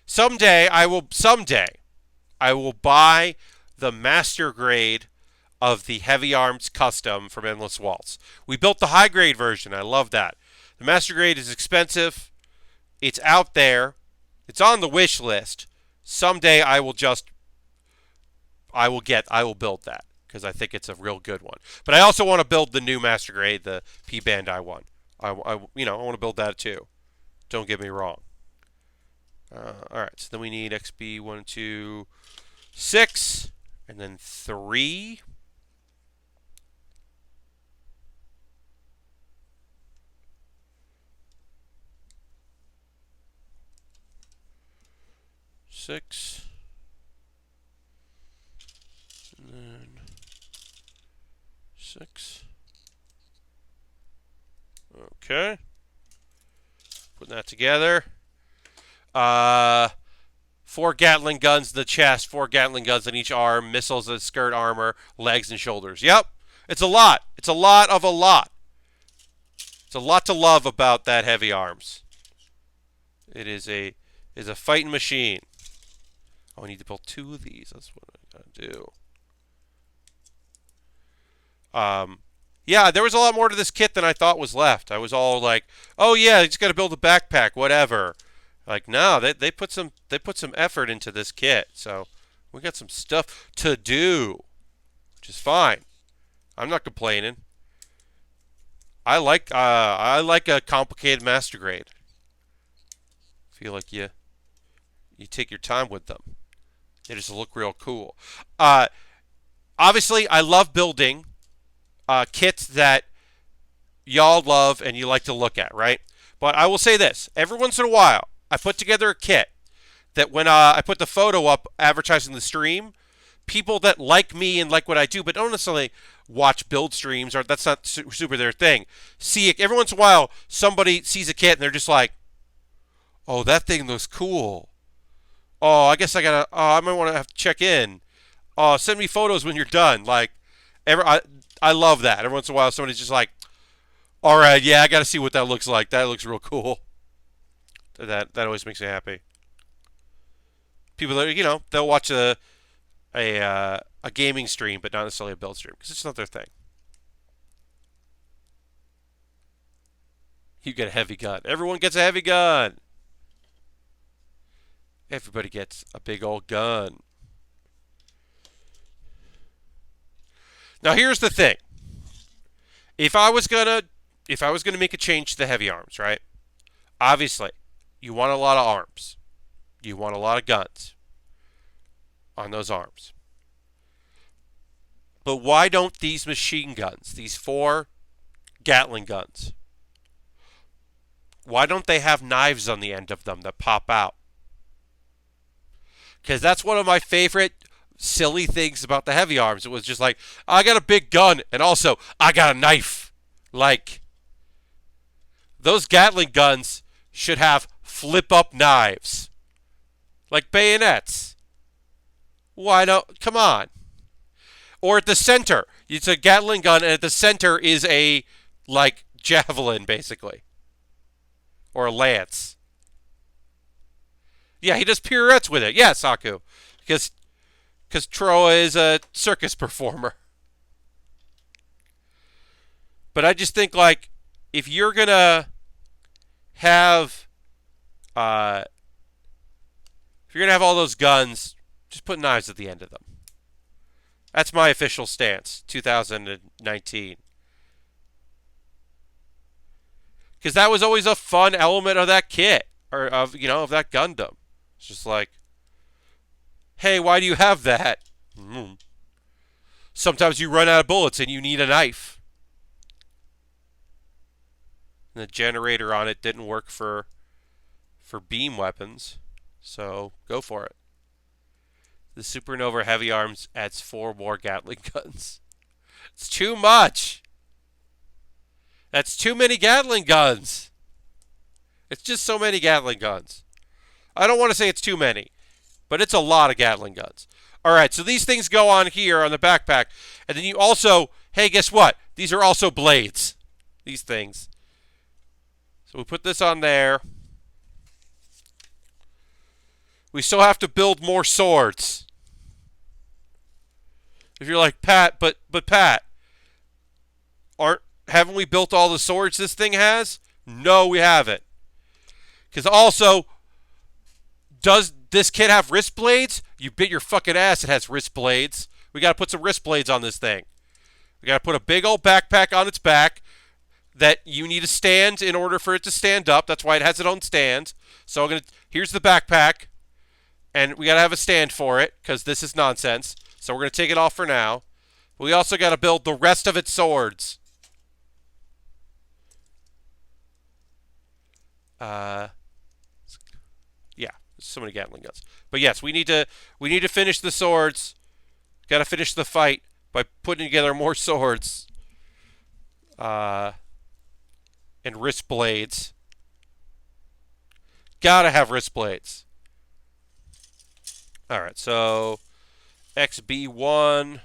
[SPEAKER 1] Someday I will buy the master grade of the Heavy Arms Custom from Endless Waltz. We built the high grade version. I love that. The master grade is expensive. It's out there. It's on the wish list. Someday I will build that because I think it's a real good one. But I also want to build the new master grade, the P Bandai one. I want to build that too. Don't get me wrong. All right, so then we need XB 1, 2, 6, and then 3. Six, and then 6. Okay, putting that together. 4 Gatling guns in the chest, 4 Gatling guns in each arm, missiles in skirt armor, legs and shoulders. Yep, it's a lot. It's a lot of a lot. It's a lot to love about that Heavy Arms. It is a fighting machine. Oh, I need to build 2 of these. That's what I gotta do. Yeah, there was a lot more to this kit than I thought was left. I was all like, oh yeah, you just gotta build a backpack, whatever. Like, no, they put some effort into this kit, so we got some stuff to do, which is fine. I'm not complaining. I like a complicated master grade. Feel like you take your time with them. They just look real cool. Obviously, I love building kits that y'all love and you like to look at, right? But I will say this: every once in a while, I put together a kit that when I put the photo up advertising the stream, people that like me and like what I do, but don't necessarily watch build streams, or that's not super their thing, see it. Every once in a while, somebody sees a kit and they're just like, oh, that thing looks cool. Oh, I guess I might want to have to check in. Oh, send me photos when you're done. Like, I love that. Every once in a while, somebody's just like, all right, yeah, I got to see what that looks like. That looks real cool. That always makes me happy. People that they'll watch a gaming stream, but not necessarily a build stream because it's not their thing. You get a heavy gun. Everyone gets a heavy gun. Everybody gets a big old gun. Now here's the thing. If I was gonna make a change to the Heavy Arms, right? Obviously, you want a lot of arms. You want a lot of guns on those arms. But why don't these machine guns, these 4 Gatling guns, why don't they have knives on the end of them that pop out? Because that's one of my favorite silly things about the Heavy Arms. It was just like, I got a big gun, and also, I got a knife. Like, those Gatling guns should have flip-up knives. Like bayonets. Why don't... Come on. Or at the center. It's a Gatling gun, and at the center is a, like, javelin, basically. Or a lance. Yeah, he does pirouettes with it. Yeah, Saku. Because Troa is a circus performer. But I just think, like, if you're going to have if you're gonna have all those guns, just put knives at the end of them. That's my official stance, 2019. Because that was always a fun element of that kit, or of that Gundam. It's just like, hey, why do you have that? Sometimes you run out of bullets and you need a knife. And the generator on it didn't work for beam weapons, so go for it. The Supernova Heavy Arms adds 4 more Gatling guns. It's too much. That's too many Gatling guns. It's just so many Gatling guns. I don't want to say it's too many, but it's a lot of Gatling guns. All right, so these things go on here on the backpack. And then you also, hey, guess what? These are also blades. These things. So we put this on there. We still have to build more swords. If you're like, Pat, but Pat, haven't we built all the swords this thing has? No, we haven't. Because also, does this kit have wrist blades? You bit your fucking ass, it has wrist blades. We got to put some wrist blades on this thing. We got to put a big old backpack on its back that you need a stand in order for it to stand up. That's why it has its own stand. So here's the backpack. And we got to have a stand for it because this is nonsense. So we're going to take it off for now. We also got to build the rest of its swords. Yeah, so many Gatling guns. But yes, we need to finish the swords. Got to finish the fight by putting together more swords. And wrist blades. Gotta have wrist blades. All right, so XB1,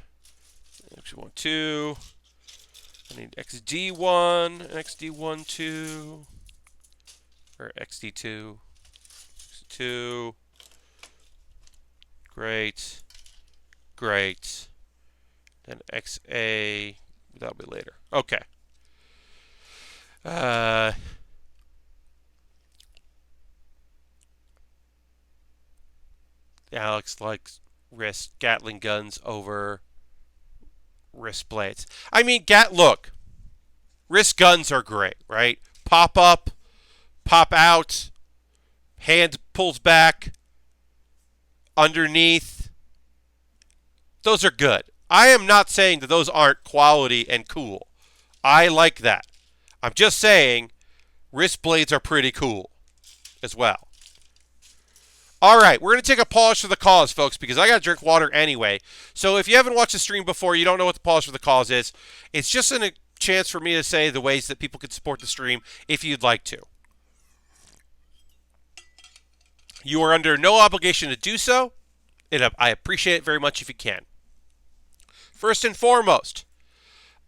[SPEAKER 1] XB1-2. I need XD1, XD1-2, or XD2, XD2. Great, great. Then XA, that'll be later. Okay. Alex likes wrist Gatling guns over wrist blades. I mean, look, wrist guns are great, right? Pop up, pop out, hand pulls back, underneath. Those are good. I am not saying that those aren't quality and cool. I like that. I'm just saying wrist blades are pretty cool as well. All right, we're going to take a pause for the cause, folks, because I got to drink water anyway. So if you haven't watched the stream before, you don't know what the pause for the cause is. It's just a chance for me to say the ways that people can support the stream if you'd like to. You are under no obligation to do so, and I appreciate it very much if you can. First and foremost,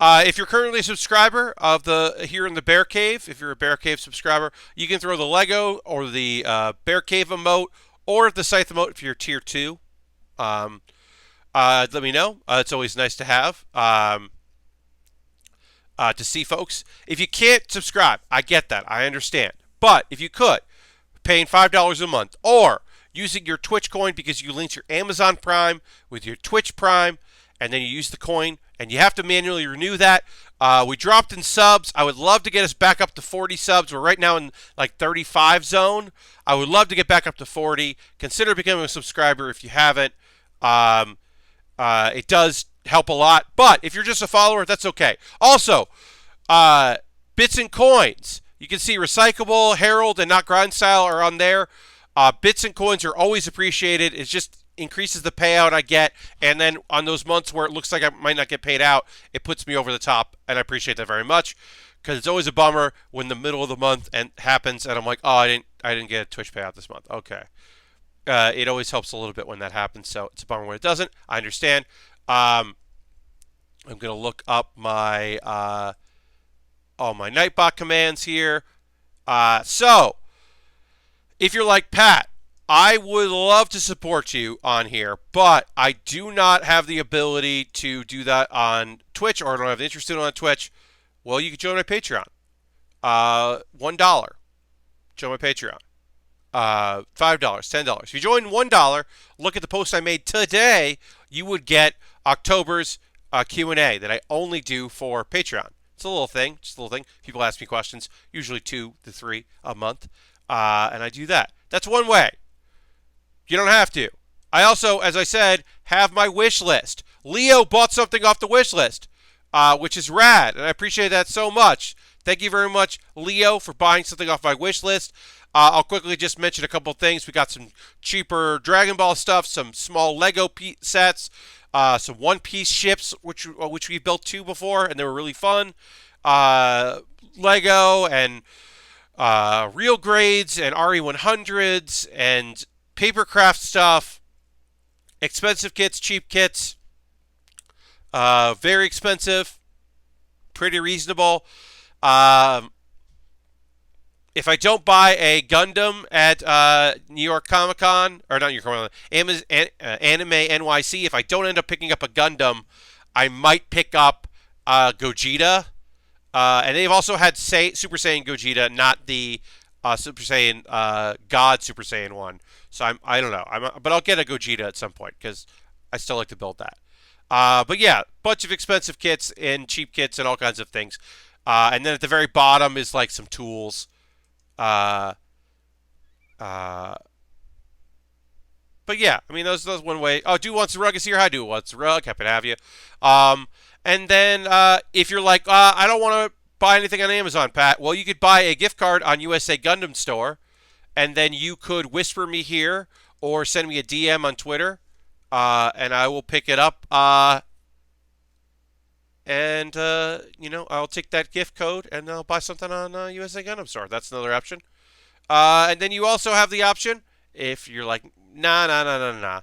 [SPEAKER 1] if you're currently a subscriber of here in the Baer Cave, if you're a Baer Cave subscriber, you can throw the Lego or the Baer Cave emote or the Scythe emote if you're tier 2. Let me know. It's always nice to have to see folks. If you can't subscribe, I get that. I understand. But if you could, paying $5 a month or using your Twitch coin because you linked your Amazon Prime with your Twitch Prime, and then you use the coin, and you have to manually renew that. We dropped in subs. I would love to get us back up to 40 subs. We're right now in like 35 zone. I would love to get back up to 40. Consider becoming a subscriber if you haven't. It does help a lot. But if you're just a follower, that's okay. Also, bits and coins. You can see Recyclable, Herald, and Not Grind Style are on there. Bits and coins are always appreciated. It just increases the payout I get. And then on those months where it looks like I might not get paid out, it puts me over the top. And I appreciate that very much. Because it's always a bummer when the middle of the month happens and I'm like, oh, I didn't get a Twitch payout this month. Okay. It always helps a little bit when that happens. So it's a bummer when it doesn't. I understand. I'm going to look up my all my Nightbot commands here. So, if you're like, Pat, I would love to support you on here, but I do not have the ability to do that on Twitch, or I don't have the interest in it on Twitch. Well, you can join my Patreon. $1. Join my Patreon. $5, $10. If you join $1, look at the post I made today. You would get October's Q&A that I only do for Patreon. It's a little thing, just a little thing. People ask me questions, usually 2 to 3 a month, and I do that. That's one way. You don't have to. I also, as I said, have my wish list. Leo bought something off the wish list, which is rad, and I appreciate that so much. Thank you very much, Leo, for buying something off my wish list. I'll quickly just mention a couple of things. We got some cheaper Dragon Ball stuff, some small Lego sets, some One-Piece ships, which we built 2 before, and they were really fun. Lego and real grades and RE100s and papercraft stuff. Expensive kits, cheap kits. Very expensive. Pretty reasonable. If I don't buy a Gundam at New York Comic Con, or not New York Comic Con, Anime NYC, if I don't end up picking up a Gundam, I might pick up Gogeta. And they've also had Super Saiyan Gogeta, not the Super Saiyan God Super Saiyan one. So I don't know. But I'll get a Gogeta at some point because I still like to build that. But yeah, bunch of expensive kits and cheap kits and all kinds of things. And then at the very bottom is like some tools. But yeah, I mean, those one way. Oh, Do Wants a Rug is here. Hi, Do Wants a Rug. Happy to have you. And then if you're like, I don't want to buy anything on Amazon, Pat, well, you could buy a gift card on USA Gundam Store, and then you could whisper me here or send me a DM on Twitter, and I will pick it up. And I'll take that gift code and I'll buy something on USA Gundam Store. That's another option. And then you also have the option, if you're like, nah.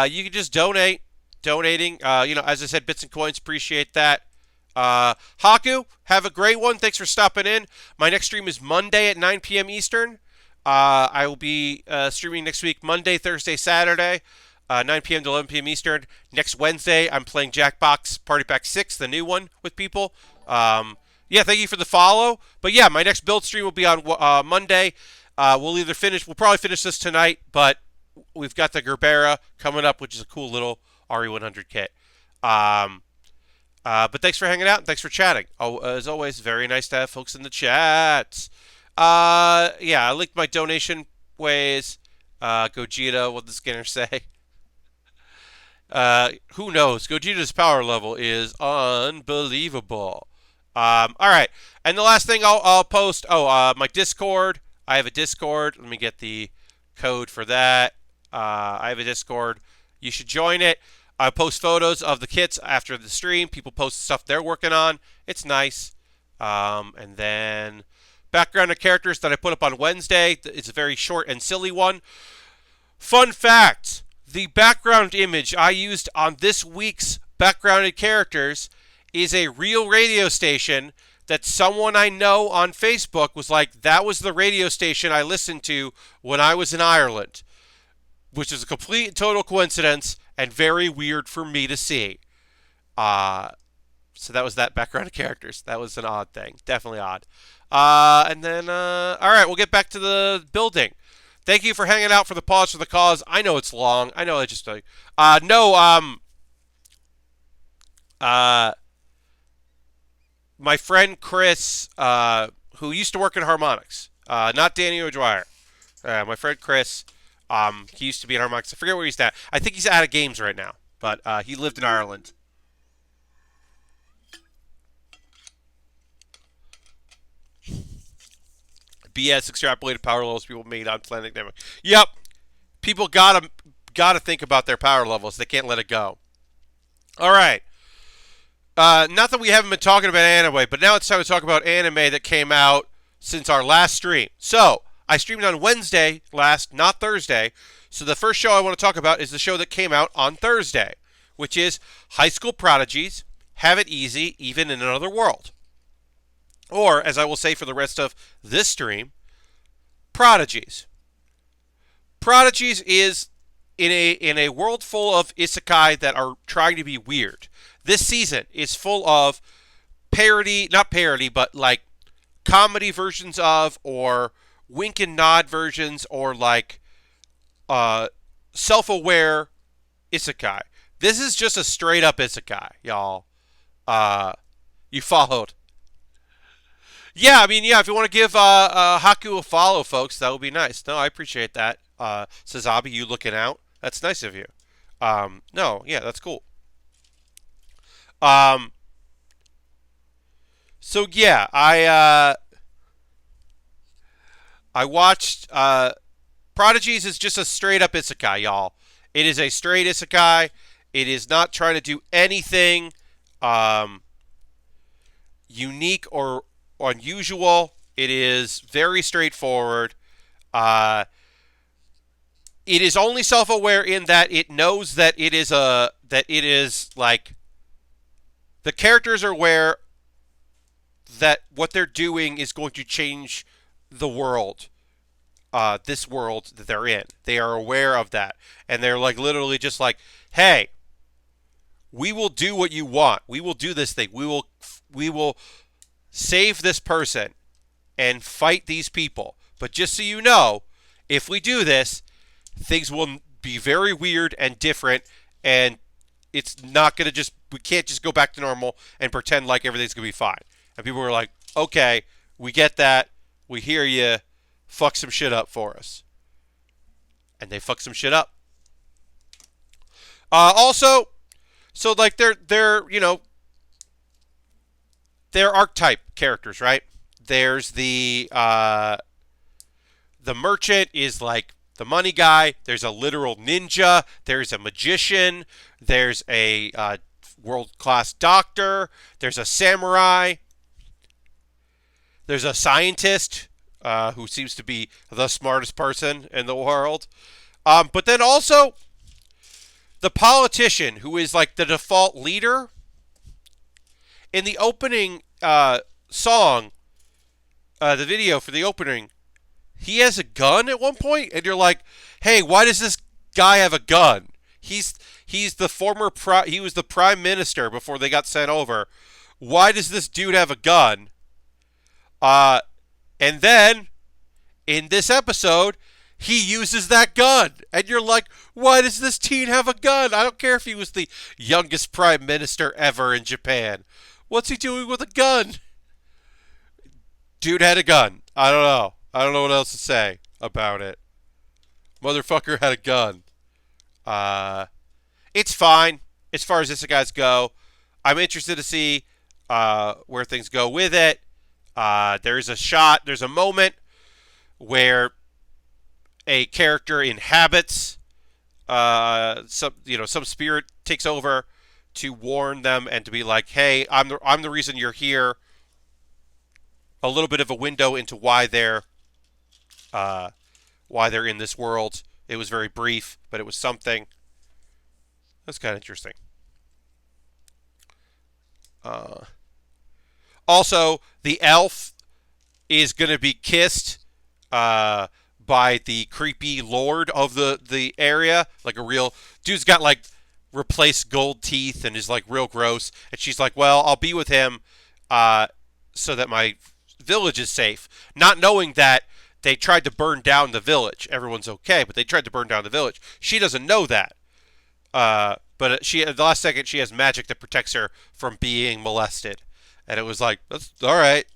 [SPEAKER 1] You can just donate. Donating, as I said, bits and coins, appreciate that. Haku, have a great one. Thanks for stopping in. My next stream is Monday at 9 p.m. Eastern. I will be streaming next week, Monday, Thursday, Saturday, 9 p.m. to 11 p.m. Eastern. Next Wednesday, I'm playing Jackbox Party Pack 6, the new one, with people. Thank you for the follow. But yeah, my next build stream will be on Monday. We'll probably finish this tonight, but we've got the Gerbera coming up, which is a cool little RE100 kit. But thanks for hanging out and thanks for chatting. Oh, as always, very nice to have folks in the chats. I linked my donation ways. Gogeta, what does Skinner say? Who knows? Gogeta's power level is unbelievable. All right. And the last thing I'll post, my Discord. I have a Discord. Let me get the code for that. I have a Discord. You should join it. I post photos of the kits after the stream. People post stuff they're working on. It's nice. And then background of characters that I put up on Wednesday. It's a very short and silly one. Fun fact. The background image I used on this week's backgrounded characters is a real radio station that someone I know on Facebook was like, that was the radio station I listened to when I was in Ireland. Which is a complete and total coincidence and very weird for me to see. So that was that background of characters. That was an odd thing. Definitely odd. And then, all right, we'll get back to the building. Thank you for hanging out for the Pause for the Cause. I know it's long. I know I just my friend Chris, who used to work in Harmonix, not Danny O'Dwyer. My friend Chris, he used to be in Harmonix. I forget where he's at. I think he's out of games right now, but he lived in Ireland. BS extrapolated power levels people made on Planet Demo. Yep. People gotta think about their power levels. They can't let it go. All right. Not that we haven't been talking about anime, but now it's time to talk about anime that came out since our last stream. So, I streamed on Wednesday last, not Thursday. So the first show I want to talk about is the show that came out on Thursday, which is High School Prodigies, Have It Easy, Even in Another World. Or, as I will say for the rest of this stream, Prodigies. Prodigies is in a world full of isekai that are trying to be weird. This season is full of parody, not parody, but like comedy versions of or wink and nod versions or like uh, self-aware isekai. This is just a straight up isekai, y'all. Uh, you followed. Yeah, I mean, yeah. If you want to give Haku a follow, folks, that would be nice. No, I appreciate that. Sazabi, you looking out? That's nice of you. No, yeah, that's cool. Um, so yeah, I watched Prodigies is just a straight up isekai, y'all. It is a straight isekai. It is not trying to do anything um, unique or unusual. It is very straightforward. Uh, it is only self-aware in that it knows that it is like the characters are aware that what they're doing is going to change the world, this world that they're in. They are aware of that, and they're like literally just like, "Hey, we will do what you want. We will do this thing. We will save this person and fight these people. But just so you know, if we do this, things will be very weird and different, and it's not going to just, we can't just go back to normal and pretend like everything's going to be fine." And people were like, "Okay, we get that. We hear you. Fuck some shit up for us." And they fuck some shit up. Also, so like they're archetype characters, right? There's the merchant is like the money guy. There's a literal ninja. There's a magician. There's a world-class doctor. There's a samurai. There's a scientist who seems to be the smartest person in the world. But then also the politician who is like the default leader. In the opening song, the video for the opening, he has a gun at one point, and you're like, "Hey, why does this guy have a gun? He's the he was the prime minister before they got sent over. Why does this dude have a gun?" And then in this episode, he uses that gun, and you're like, "Why does this teen have a gun? I don't care if he was the youngest prime minister ever in Japan. What's he doing with a gun?" Dude had a gun. I don't know. I don't know what else to say about it. Motherfucker had a gun. It's fine as far as this guys go. I'm interested to see where things go with it. There's a moment where a character inhabits some spirit takes over to warn them and to be like, "Hey, I'm the reason you're here." A little bit of a window into why they're in this world. It was very brief, but it was something. That's kind of interesting. Also, the elf is going to be kissed by the creepy lord of the area. Like a real dude's got like replaced gold teeth and is like real gross. And she's like, "Well, I'll be with him so that my village is safe." Not knowing that they tried to burn down the village. Everyone's okay, but they tried to burn down the village. She doesn't know that. But she at the last second she has magic that protects her from being molested. And it was like, "That's all right.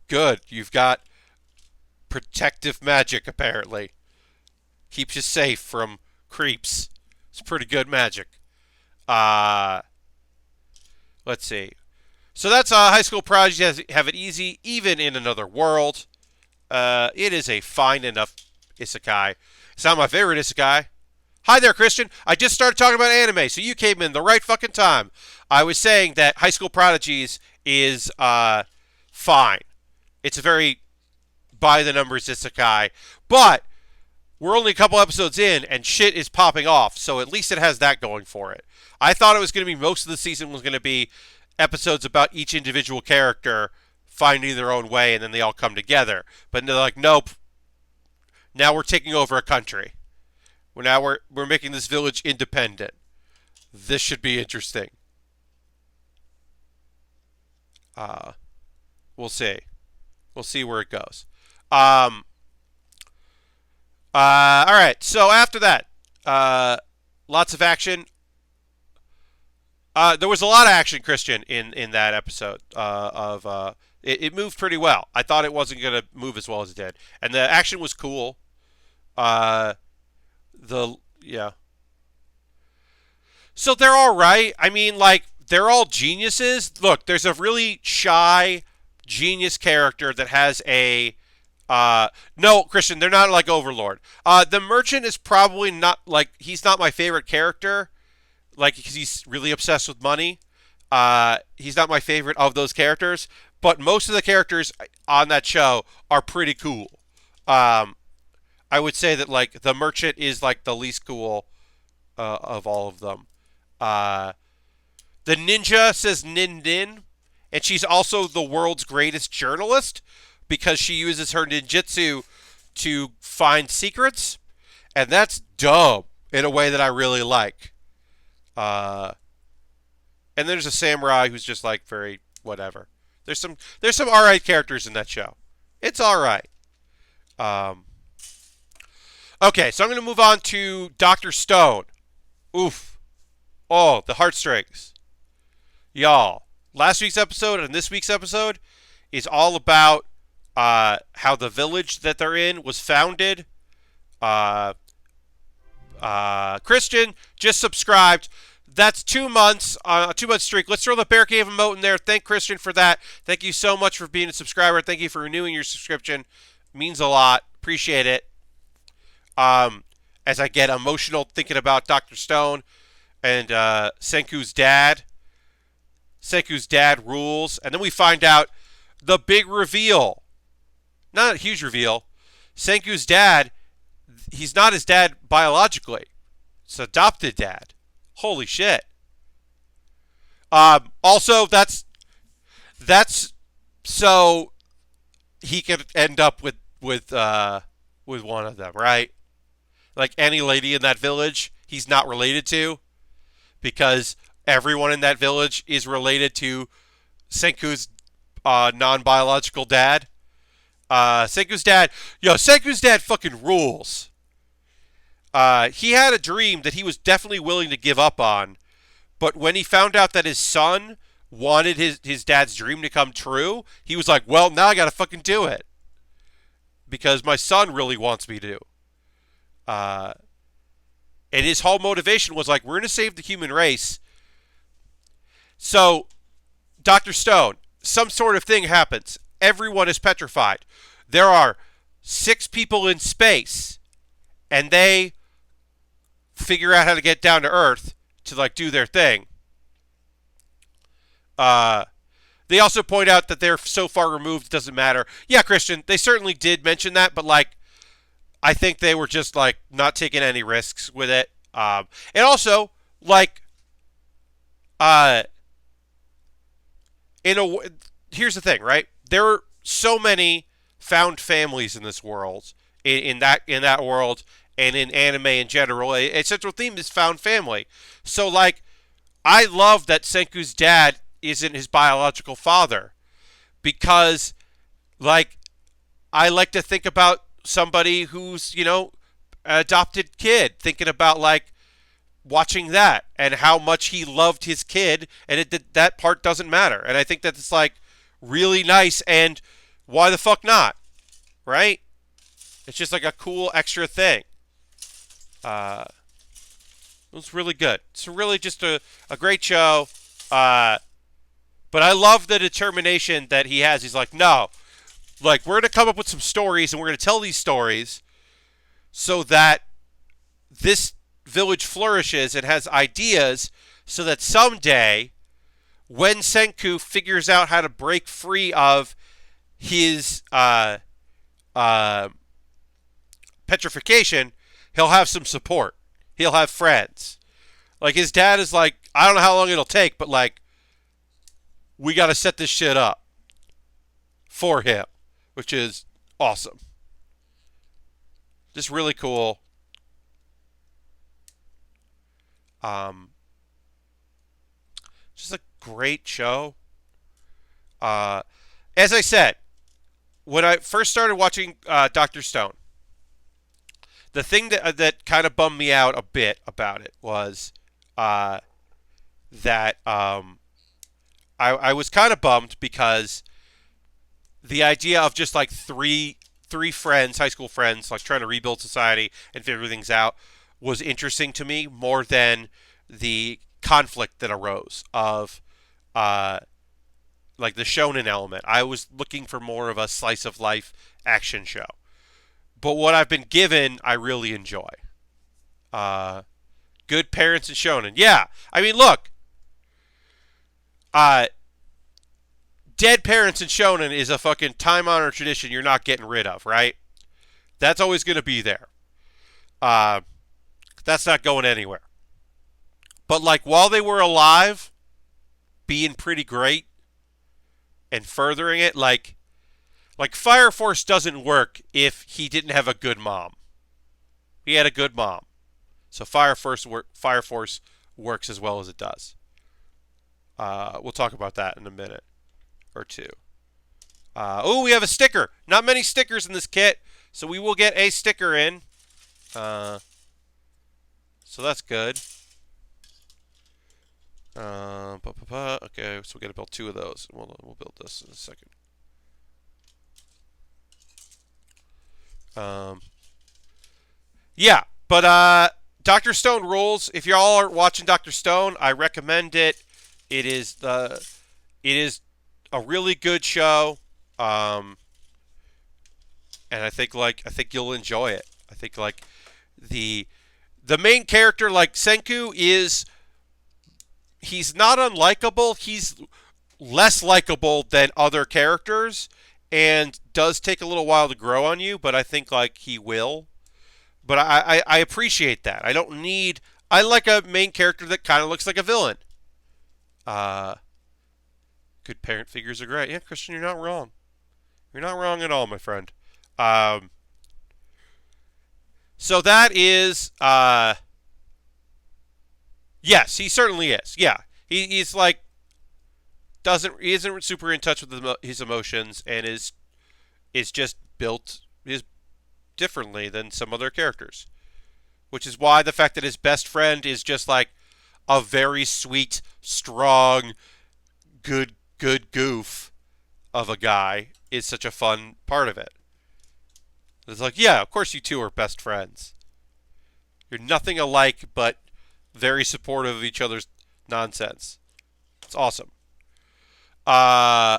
[SPEAKER 1] Good. You've got protective magic apparently. Keeps you safe from creeps. It's pretty good magic." Let's see. So that's High School Prodigy have it easy, even in another world. It is a fine enough isekai. It's not my favorite isekai. Hi there, Christian. I just started talking about anime, so you came in the right fucking time. I was saying that High School Prodigies is fine. It's a very by-the-numbers isekai, but we're only a couple episodes in, and shit is popping off, so at least it has that going for it. I thought it was going to be most of the season was going to be episodes about each individual character finding their own way, and then they all come together. But they're like, "Nope. Now we're taking over a country. We're making this village independent. This should be interesting." We'll see. We'll see where it goes. Um, all right. So after that, uh, lots of action. There was a lot of action, Christian, in that episode it moved pretty well. I thought it wasn't going to move as well as it did, and the action was cool. Uh, the yeah. So they're all right. I mean, like they're all geniuses. Look, there's a really shy genius character that has a no, Christian, they're not like Overlord. The Merchant is probably not like he's not my favorite character, like because he's really obsessed with money. He's not my favorite of those characters, but most of the characters on that show are pretty cool. Um, I would say that like the Merchant is like the least cool of all of them. Uh, the ninja says nin nin, and she's also the world's greatest journalist because she uses her ninjutsu to find secrets, and that's dumb in a way that I really like. Uh, and there's a samurai who's just like very whatever. There's some alright characters in that show. It's alright. Um, okay, so I'm gonna move on to Doctor Stone. Oof. Oh, the heartstrings. Y'all, last week's episode and this week's episode is all about how the village that they're in was founded. Uh, Christian just subscribed. That's 2 months, a 2 month streak. Let's throw the Bear Cave emote in there. Thank Christian for that. Thank you so much for being a subscriber. Thank you for renewing your subscription. Means a lot. Appreciate it. As I get emotional thinking about Dr. Stone and Senku's dad. Senku's dad rules. And then we find out the big reveal. Not a huge reveal. Senku's dad, he's not his dad biologically. It's adopted dad. Holy shit. Also, that's so he could end up with one of them, right? Like any lady in that village, he's not related to because everyone in that village is related to Senku's non-biological dad. Senku's dad fucking rules. He had a dream that he was definitely willing to give up on, but when he found out that his son wanted his dad's dream to come true, he was like, well, now I gotta fucking do it. Because my son really wants me to. And his whole motivation was like, we're gonna save the human race. So, Dr. Stone, some sort of thing happens. Everyone is petrified. There are 6 people in space, and they figure out how to get down to Earth to like do their thing. They also point out that they're so far removed it doesn't matter. Yeah, Christian, they certainly did mention that, but like I think they were just like not taking any risks with it. And also like in a here's the thing, right? There are so many found families in this world, in that world, and in anime in general. A central theme is found family. So like, I love that Senku's dad isn't his biological father because, like, I like to think about somebody who's adopted kid, thinking about like watching that and how much he loved his kid, and that part doesn't matter. And I think that it's like really nice, and why the fuck not, right? It's just like a cool extra thing. It was really good. It's really just a great show. But I love the determination that he has. He's like, no, like we're going to come up with some stories, and we're going to tell these stories so that this village flourishes and has ideas so that someday when Senku figures out how to break free of his petrification, he'll have some support. He'll have friends. Like his dad is like, I don't know how long it'll take, but like we got to set this shit up for him, which is awesome. Just really cool. Just a great show. As I said, when I first started watching Doctor Stone, the thing that kind of bummed me out a bit about it was uh, that I was kind of bummed because the idea of just like three friends, high school friends, like trying to rebuild society and figure things out was interesting to me more than the conflict that arose of uh, like the shonen element. I was looking for more of a slice of life action show. But what I've been given, I really enjoy. Uh, Good parents and shonen. Yeah, I mean, look, uh, dead parents and shonen is a fucking time honored tradition you're not getting rid of, right? That's always going to be there. Uh, that's not going anywhere. But like while they were alive, being pretty great and furthering it, like Fire Force doesn't work if he didn't have a good mom. He had a good mom, so Fire Force works as well as it does. We'll talk about that in a minute or two. Oh, we have a sticker. Not many stickers in this kit, so we will get a sticker in. So that's good. Okay, so we got to build two of those. We'll build this in a second. Yeah, but Doctor Stone rules. If y'all are watching Doctor Stone, I recommend it. It is a really good show. And I think you'll enjoy it. I think like the the main character, like Senku, he's not unlikable. He's less likable than other characters, and does take a little while to grow on you. But I think like he will. But I appreciate that. I don't need. I like a main character that kind of looks like a villain. Uh, Good parent figures are great. Yeah, Christian, you're not wrong. You're not wrong at all, my friend. Um, so that is, yes, he certainly is. Yeah, he's like he isn't super in touch with his emotions, and is just built is differently than some other characters, which is why the fact that his best friend is just like a very sweet, strong, good goof of a guy is such a fun part of it. It's like, yeah, of course you two are best friends. You're nothing alike, but very supportive of each other's nonsense. It's awesome. Uh,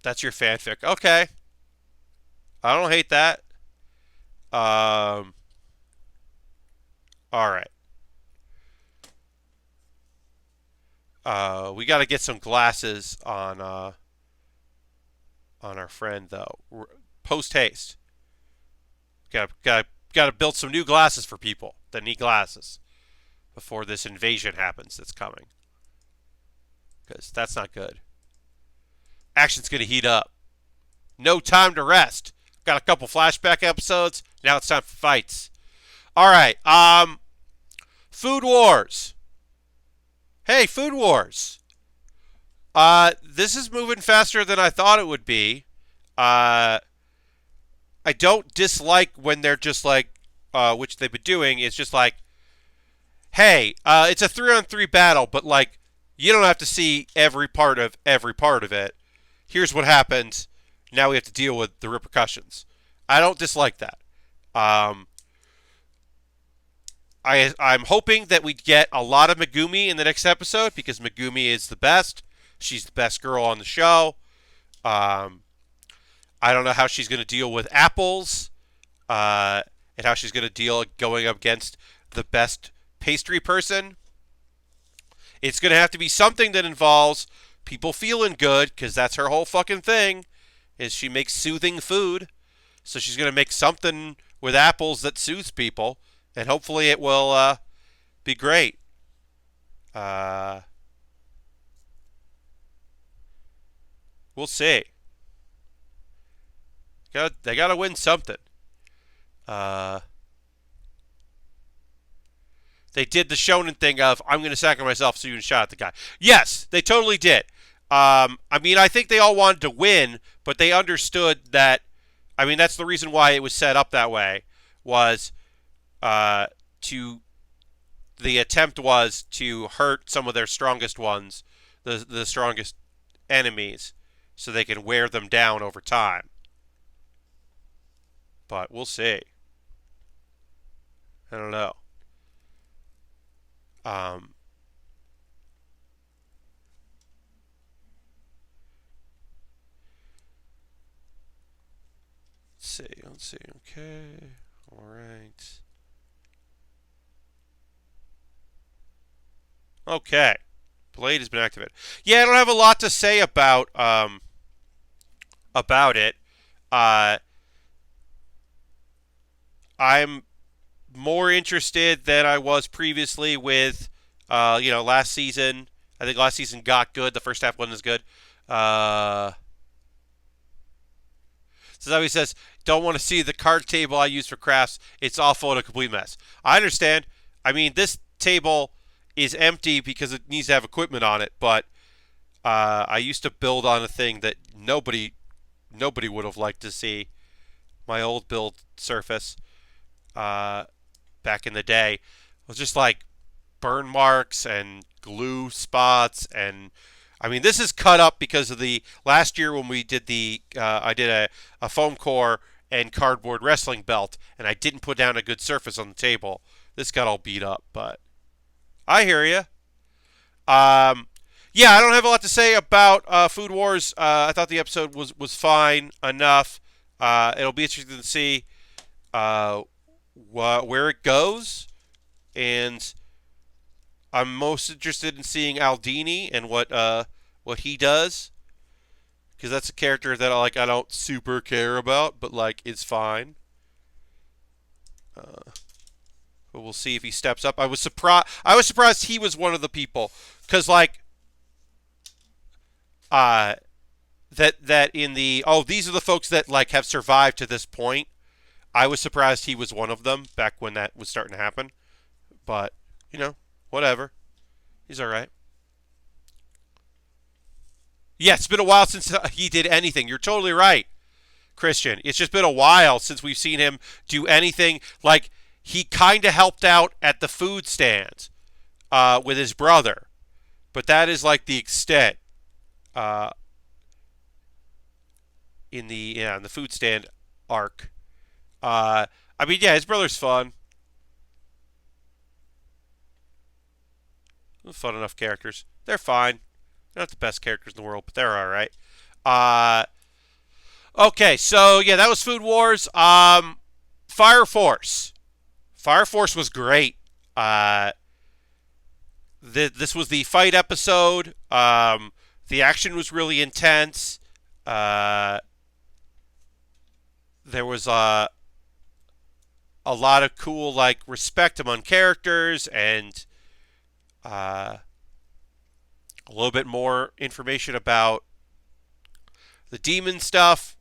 [SPEAKER 1] that's your fanfic. Okay. I don't hate that. All right. We got to get some glasses on our friend though. Post haste. Got to build some new glasses for people that need glasses before this invasion happens that's coming. Because that's not good. Action's going to heat up. No time to rest. Got a couple flashback episodes. Now it's time for fights. All right. Food Wars. Hey, Food Wars. This is moving faster than I thought it would be. I don't dislike when they're just like, which they've been doing, is just like, hey, it's a 3-on-3 battle, but like, you don't have to see every part of it. Here's what happened. Now we have to deal with the repercussions. I don't dislike that. I'm hoping that we get a lot of Megumi in the next episode because Megumi is the best. She's the best girl on the show. I don't know how she's going to deal with apples, and how she's going to deal going up against the best pastry person. It's going to have to be something that involves people feeling good, because that's her whole fucking thing, is she makes soothing food. So she's going to make something with apples that soothes people, and hopefully it will be great. We'll see. They got to win something. They did the shonen thing of, I'm going to sacrifice myself so you can shot at the guy. Yes, they totally did. I mean, I think they all wanted to win, but they understood that. I mean, that's the reason why it was set up that way. Was uh, to the attempt was to hurt some of their strongest ones, the strongest enemies, so they can wear them down over time. But we'll see. I don't know. Um, let's see. Let's see. Okay. All right. Okay. Blade has been activated. Yeah, I don't have a lot to say about it. Uh, I'm more interested than I was previously with, last season. I think last season got good. The first half wasn't as good. So he says, don't want to see the card table I use for crafts. It's awful and a complete mess. I understand. I mean, this table is empty because it needs to have equipment on it, but I used to build on a thing that nobody would have liked to see. My old build surface back in the day was just like burn marks and glue spots, and I mean, this is cut up because of the last year when we did I did a foam core and cardboard wrestling belt, and I didn't put down a good surface on the table. This got all beat up, but I hear you. Yeah, I don't have a lot to say about Food Wars. I thought the episode was fine enough. It'll be interesting to see where it goes, and I'm most interested in seeing Aldini and what he does, because that's a character that I don't super care about, but is fine. But we'll see if he steps up. I was surprised he was one of the people, because that in the these are the folks that have survived to this point. I was surprised he was one of them back when that was starting to happen, but whatever. He's all right. Yeah, it's been a while since he did anything. You're totally right, Christian. It's just been a while since we've seen him do anything. He kind of helped out at the food stand with his brother, but that is the extent in the food stand arc. I mean, yeah, his brother's fun. Fun enough characters. They're fine. They're not the best characters in the world, but they're all right. Okay, so yeah, that was Food Wars. Fire Force. Fire Force was great. This was the fight episode. The action was really intense. There was a lot of cool respect among characters, and a little bit more information about the demon stuff.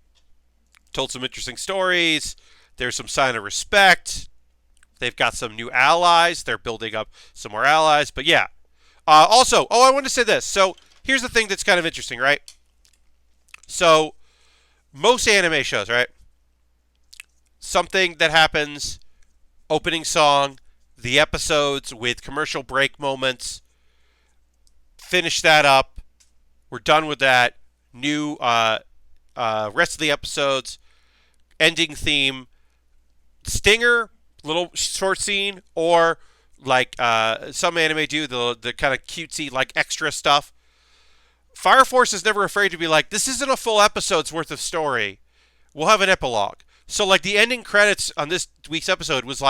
[SPEAKER 1] Told some interesting stories. There's some sign of respect. They've got some new allies. They're building up some more allies. But yeah. Also, I wanted to say this. So here's the thing that's kind of interesting, right? So most anime shows, right? Something that happens, opening song, the episodes with commercial break moments, finish that up. We're done with that. New rest of the episodes, ending theme, stinger, little short scene, or some anime do the kind of cutesy extra stuff. Fire Force is never afraid to be this isn't a full episode's worth of story. We'll have an epilogue. So the ending credits on this week's episode was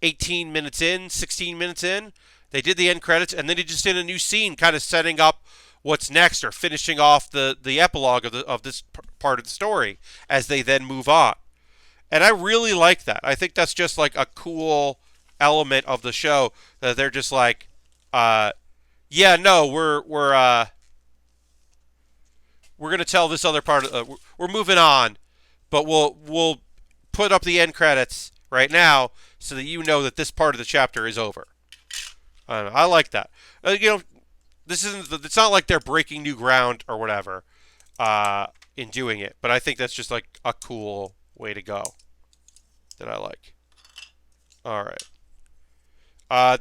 [SPEAKER 1] 18 minutes in, 16 minutes in. They did the end credits, and then they just did a new scene kind of setting up what's next, or finishing off the epilogue of this part of the story as they then move on. And I really like that. I think that's just a cool element of the show, that they're just yeah, no, we're going to tell this other part of we're moving on, but we'll put up the end credits right now so that you know that this part of the chapter is over. I like that. this isn't. It's not like they're breaking new ground or whatever in doing it. But I think that's just like a cool way to go that I like. All right.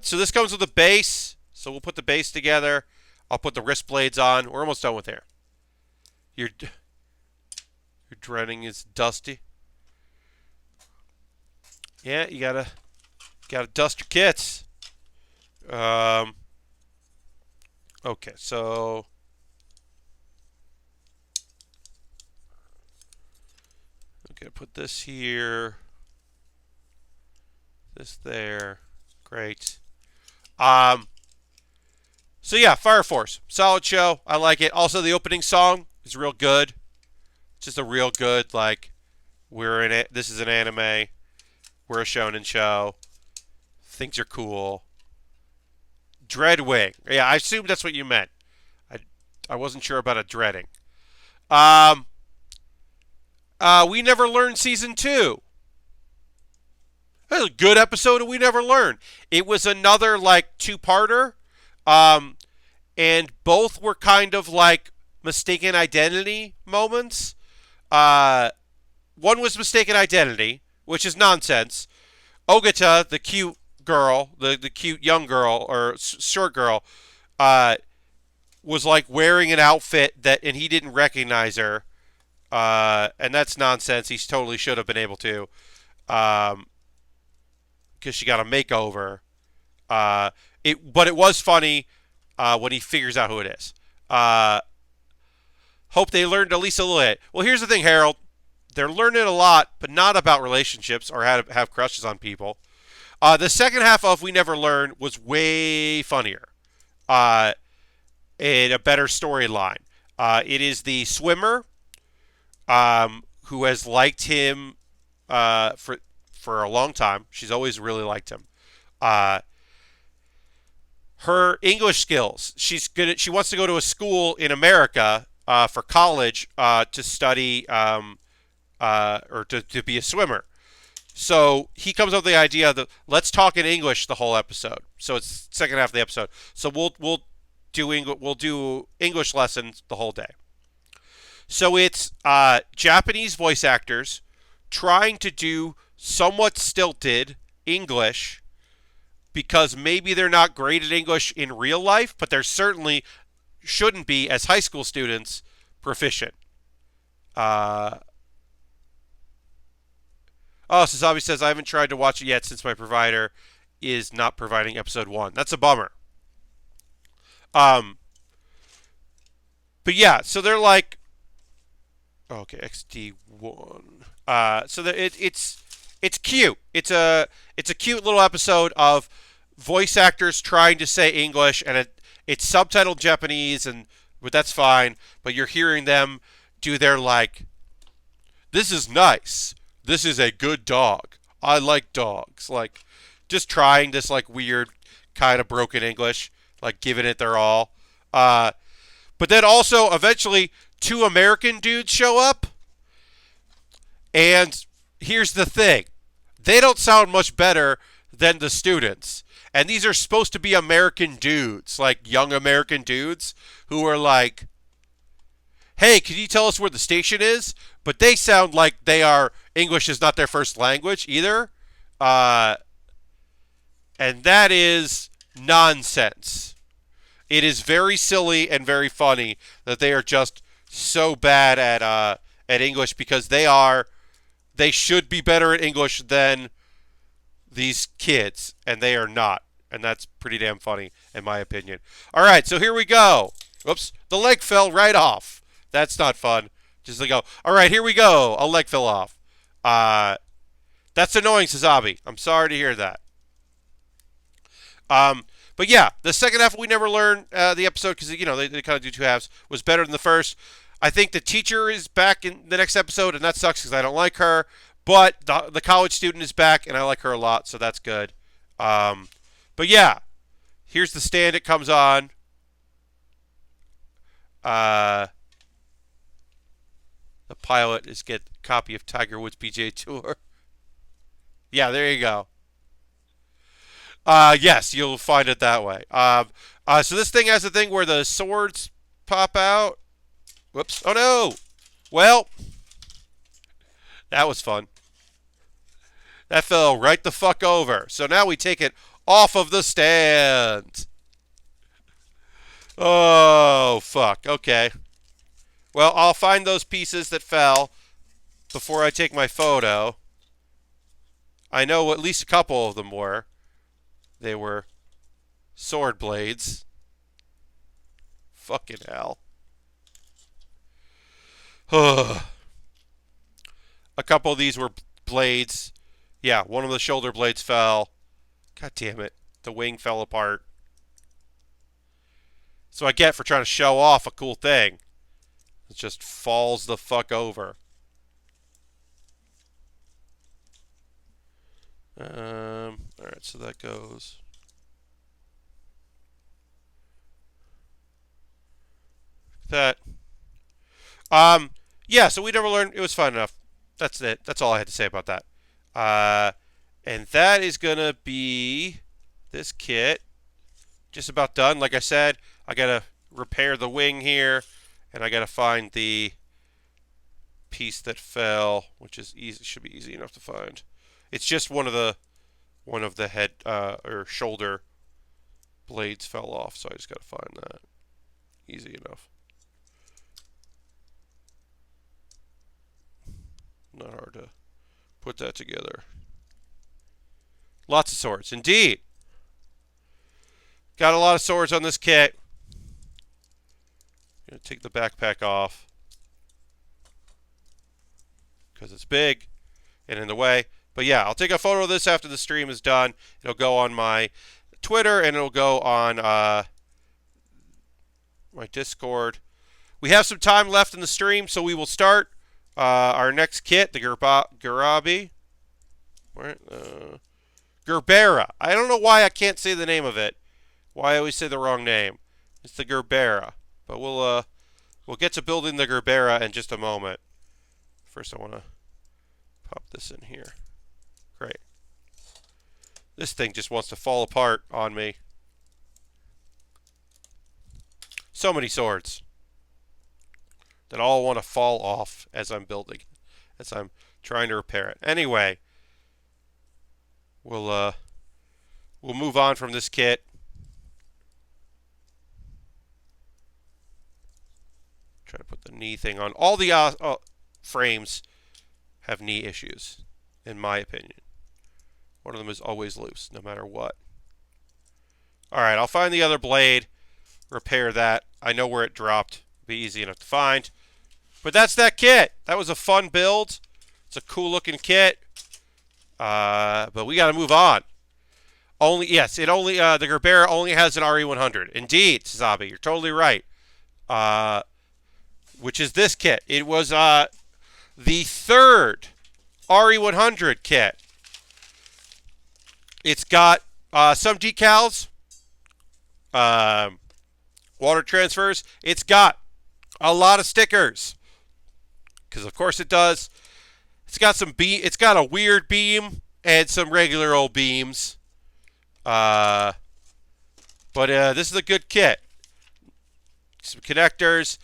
[SPEAKER 1] So this comes with a base. So we'll put the base together. I'll put the wrist blades on. We're almost done with here. Your dreading is dusty. Yeah, you gotta dust your kits. Okay, so I'm gonna put this here, this there. Great. So yeah, Fire Force, solid show. I like it. Also, the opening song is real good. It's just a real good like we're in it. This is an anime. We're a shonen show. Things are cool. Dreadwing. Yeah, I assumed that's what you meant. I wasn't sure about a dreading. Um, We Never Learned Season 2. That was a good episode of We Never Learned. It was another, like, two-parter. And both were kind of like mistaken identity moments. One was mistaken identity, which is nonsense. Ogata, the cute girl, the cute young girl, or short girl, was like wearing an outfit that, and he didn't recognize her. And that's nonsense. He totally should have been able to. Because she got a makeover. But it was funny when he figures out who it is. Hope they learned at least a little bit. Well, here's the thing, Harold. They're learning a lot, but not about relationships or how to have crushes on people. The second half of We Never Learn was way funnier. And a better storyline. It is the swimmer who has liked him for a long time. She's always really liked him. Her English skills. She's good. She wants to go to a school in America for college to study or to be a swimmer. So he comes up with the idea that let's talk in English the whole episode. So it's the second half of the episode. So we'll do English lessons the whole day. So it's Japanese voice actors trying to do somewhat stilted English because maybe they're not great at English in real life, but they're certainly shouldn't be, as high school students, proficient. Sazabi says, I haven't tried to watch it yet since my provider is not providing episode 1. That's a bummer. But yeah, so they're like, okay, XD1. So it's cute. It's a cute little episode of voice actors trying to say English, and it's subtitled Japanese, but that's fine. But you're hearing them do their like, this is nice. This is a good dog. I like dogs. Like, just trying this like weird kind of broken English, like giving it their all. But then also eventually 2 American dudes show up, and here's the thing. They don't sound much better than the students. And these are supposed to be American dudes, like young American dudes, who are like, hey, can you tell us where the station is? But they sound like English is not their first language either. And that is nonsense. It is very silly and very funny that they are just so bad at English because they should be better at English than these kids, and they are not. And that's pretty damn funny, in my opinion. All right, so here we go. Oops, the leg fell right off. That's not fun. Just to go, all right, here we go. A leg fell off. That's annoying, Sazabi. I'm sorry to hear that. But yeah, the second half We Never Learned the episode, because they kind of do 2 halves, was better than the first. I think the teacher is back in the next episode, and that sucks because I don't like her. But the college student is back, and I like her a lot, so that's good. But yeah, here's the stand it comes on. The pilot is get a copy of Tiger Woods PGA Tour. Yeah, there you go. Yes, you'll find it that way. So this thing has a thing where the swords pop out. Whoops. Oh no. Well, that was fun. That fell right the fuck over. So now we take it off of the stand. Oh, fuck. Okay. Well, I'll find those pieces that fell before I take my photo. I know at least a couple of them were. They were sword blades. Fucking hell. A couple of these were blades. Yeah, one of the shoulder blades fell. God damn it. The wing fell apart. So I get for trying to show off a cool thing. It just falls the fuck over. Alright, so that goes. That. Yeah, so we never learned. It was fun enough. That's it. That's all I had to say about that. And that is going to be this kit. Just about done. Like I said, I got to repair the wing here, and I got to find the piece that fell, which is easy. Should be easy enough to find. It's just one of the head or shoulder blades fell off, so I just got to find that. Easy enough. Not hard to put that together. Lots of swords, indeed. Got a lot of swords on this kit. Gonna take the backpack off because it's big and in the way. But yeah, I'll take a photo of this after the stream is done. It'll go on my Twitter and it'll go on my Discord. We have some time left in the stream, so we will start our next kit, the Gurabi. Gerbera. I don't know why I can't say the name of it. Why I always say the wrong name. It's the Gerbera. But we'll get to building the Gerbera in just a moment. First I want to pop this in here. Great. This thing just wants to fall apart on me. So many swords that all want to fall off as I'm building, as I'm trying to repair it. Anyway, we'll move on from this kit. Try to put the knee thing on. All the frames have knee issues, in my opinion. One of them is always loose, no matter what. Alright, I'll find the other blade, repair that. I know where it dropped. Be easy enough to find. But that's that kit. That was a fun build. It's a cool looking kit. But we got to move on. The Gerbera only has an RE100. Indeed, Zabi, you're totally right. Which is this kit. It was the third RE100 kit. It's got some decals, water transfers. It's got a lot of stickers, because of course it does. It's got It's got a weird beam and some regular old beams. But this is a good kit. Some connectors.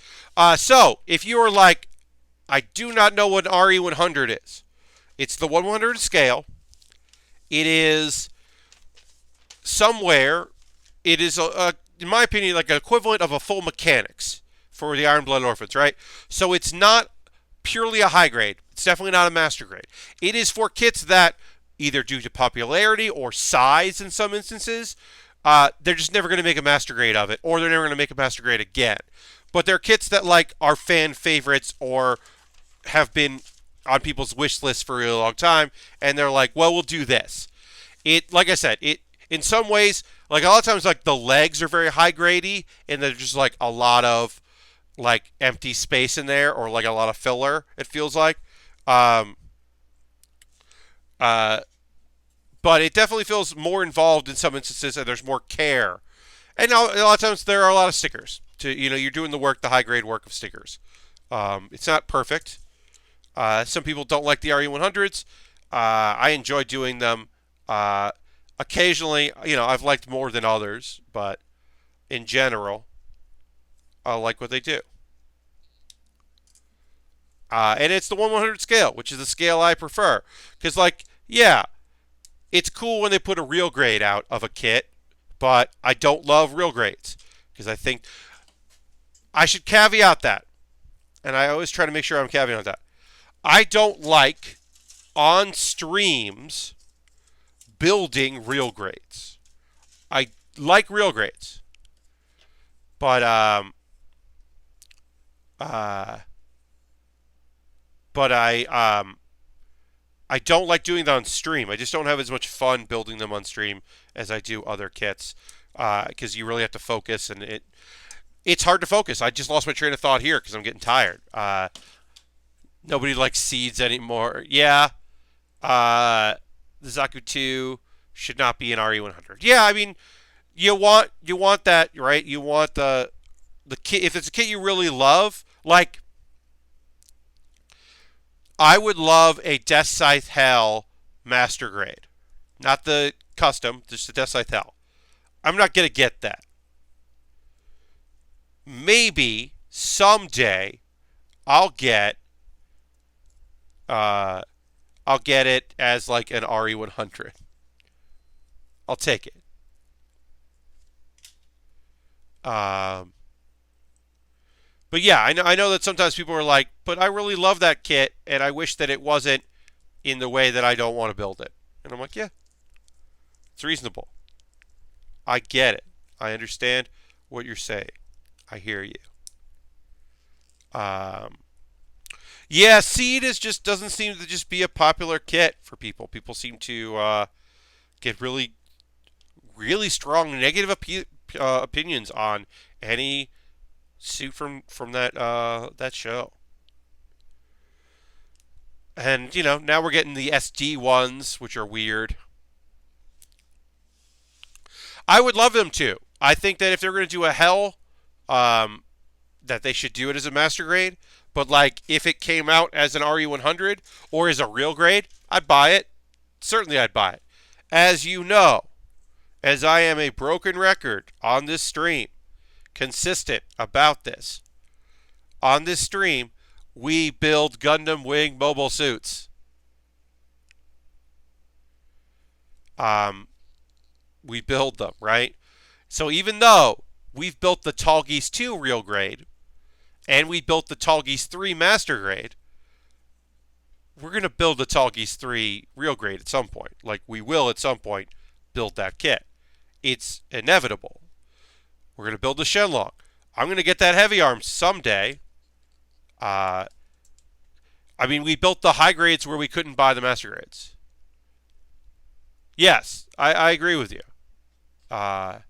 [SPEAKER 1] So if you are like, I do not know what an RE100 is. It's the 1/100 scale. It is somewhere. It is in my opinion, like an equivalent of a full mechanics for the Iron Blood Orphans, right? So it's not purely a high grade. It's definitely not a master grade. It is for kits that, either due to popularity or size in some instances, they're just never going to make a master grade of it, or they're never going to make a master grade again. But they're kits that like are fan favorites or have been on people's wish list for a really long time, and they're like, well, we'll do this. Like I said, in some ways, like a lot of times, like the legs are very high grady, and there's just like a lot of like empty space in there, or like a lot of filler. It feels like, but it definitely feels more involved in some instances, and there's more care. And a lot of times there are a lot of stickers. You're doing the work, the high grade work of stickers. It's not perfect. Some people don't like the RE100s. I enjoy doing them. Occasionally, I've liked more than others, but in general, I like what they do. And it's the 1/100 scale, which is the scale I prefer. Because, like, yeah, it's cool when they put a real grade out of a kit, but I don't love real grades. Because I think I should caveat that. And I always try to make sure I'm caveating that. I don't like on streams building real grades. I like real grades, but uh, but I don't like doing that on stream. I just don't have as much fun building them on stream as I do other kits because you really have to focus, and it's hard to focus. I just lost my train of thought here because I'm getting tired. Nobody likes seeds anymore. Yeah, the Zaku 2 should not be an RE100. Yeah, I mean, you want that, right? You want the kit if it's a kit you really love. Like I would love a Death Scythe Hell Master Grade, not the custom, just the Death Scythe Hell. I'm not gonna get that. Maybe someday I'll get uh I'll get it as like an RE100. I'll take it. Um, but yeah, I know that sometimes people are like, but I really love that kit, and I wish that it wasn't in the way that I don't want to build it. And I'm like, yeah, it's reasonable. I get it. I understand what you're saying. I hear you. Um, yeah, Seed is just doesn't seem to just be a popular kit for people. People seem to get really strong negative opinions on any suit from that show. And now we're getting the SD ones, which are weird. I would love them to. I think that if they're going to do a Hell, um, that they should do it as a master grade. But like, if it came out as an RE100 or as a real grade, I'd buy it. Certainly, I'd buy it. As you know, as I am a broken record on this stream, consistent about this. On this stream, we build Gundam Wing mobile suits. Um, we build them, right? So even though we've built the Tallgeese 2 real grade and we built the Tallgeese 3 master grade, we're going to build the Tallgeese 3 real grade at some point. Like we will at some point build that kit. It's inevitable. We're going to build the Shenlong. I'm going to get that heavy arm someday. Uh, I mean, we built the high grades where we couldn't buy the master grades. Yes, I agree with you. Uh,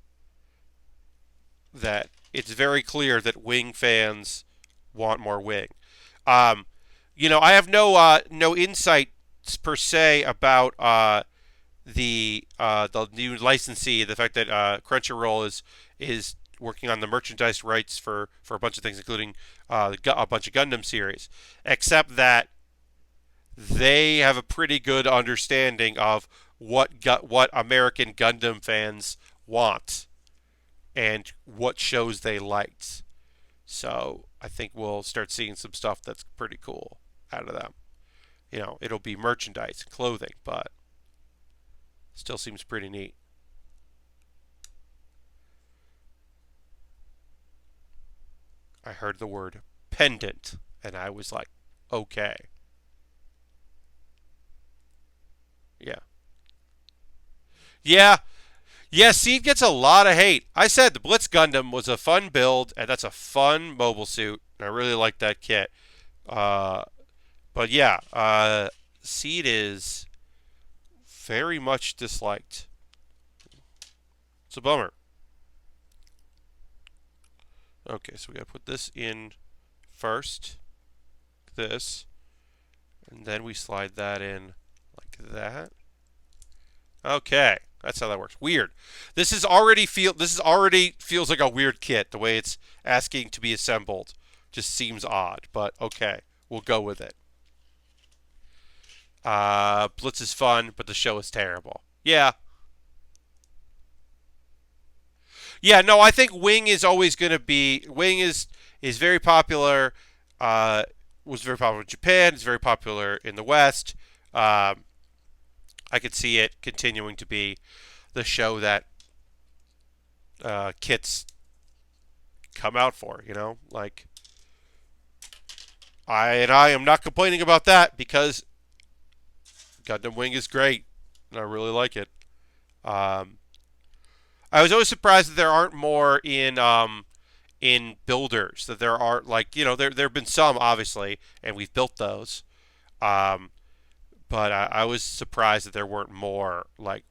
[SPEAKER 1] that it's very clear that Wing fans want more Wing. Um, I have no insights per se about the new licensee, the fact that Crunchyroll is working on the merchandise rights for a bunch of things, including a bunch of Gundam series, except that they have a pretty good understanding of what American Gundam fans want and what shows they liked. So I think we'll start seeing some stuff that's pretty cool out of them. It'll be merchandise and clothing, but still seems pretty neat. I heard the word pendant, and I was like, okay. Yeah. Yeah. Yeah, Seed gets a lot of hate. I said the Blitz Gundam was a fun build, and that's a fun mobile suit, and I really like that kit. Uh, but yeah, Seed is very much disliked. It's a bummer. Okay, so we gotta put this in first, this, and then we slide that in like that. Okay, that's how that works. Weird. This is already feels like a weird kit. The way it's asking to be assembled just seems odd, but okay, we'll go with it. Blitz is fun, but the show is terrible. Yeah, Yeah, no, I think Wing is always going to be Wing is very popular. Uh, was very popular in Japan. It's very popular in the West. Um, I could see it continuing to be the show that kits come out for. Like I am not complaining about that because Gundam Wing is great and I really like it. Um, I was always surprised that there aren't more in builders. That there are like there have been some obviously, and we've built those. Um, but I was surprised that there weren't more like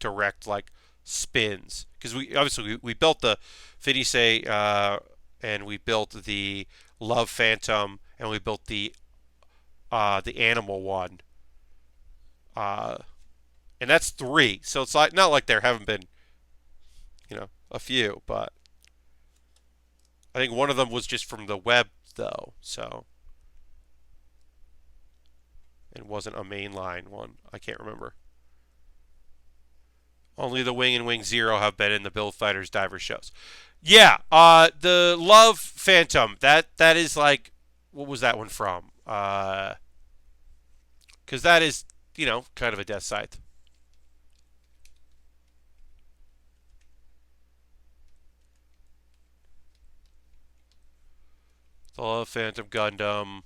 [SPEAKER 1] direct like spins because we obviously we built the Finisei and we built the Love Phantom and we built the animal one uh, and that's three. So it's like not like there haven't been a few, but I think one of them was just from the web though, so it wasn't a mainline one. I can't remember. Only the Wing and Wing Zero have been in the Build Fighters Divers shows. Yeah, the Love Phantom. That is like, what was that one from? Because that is kind of a death scythe. The Love Phantom Gundam.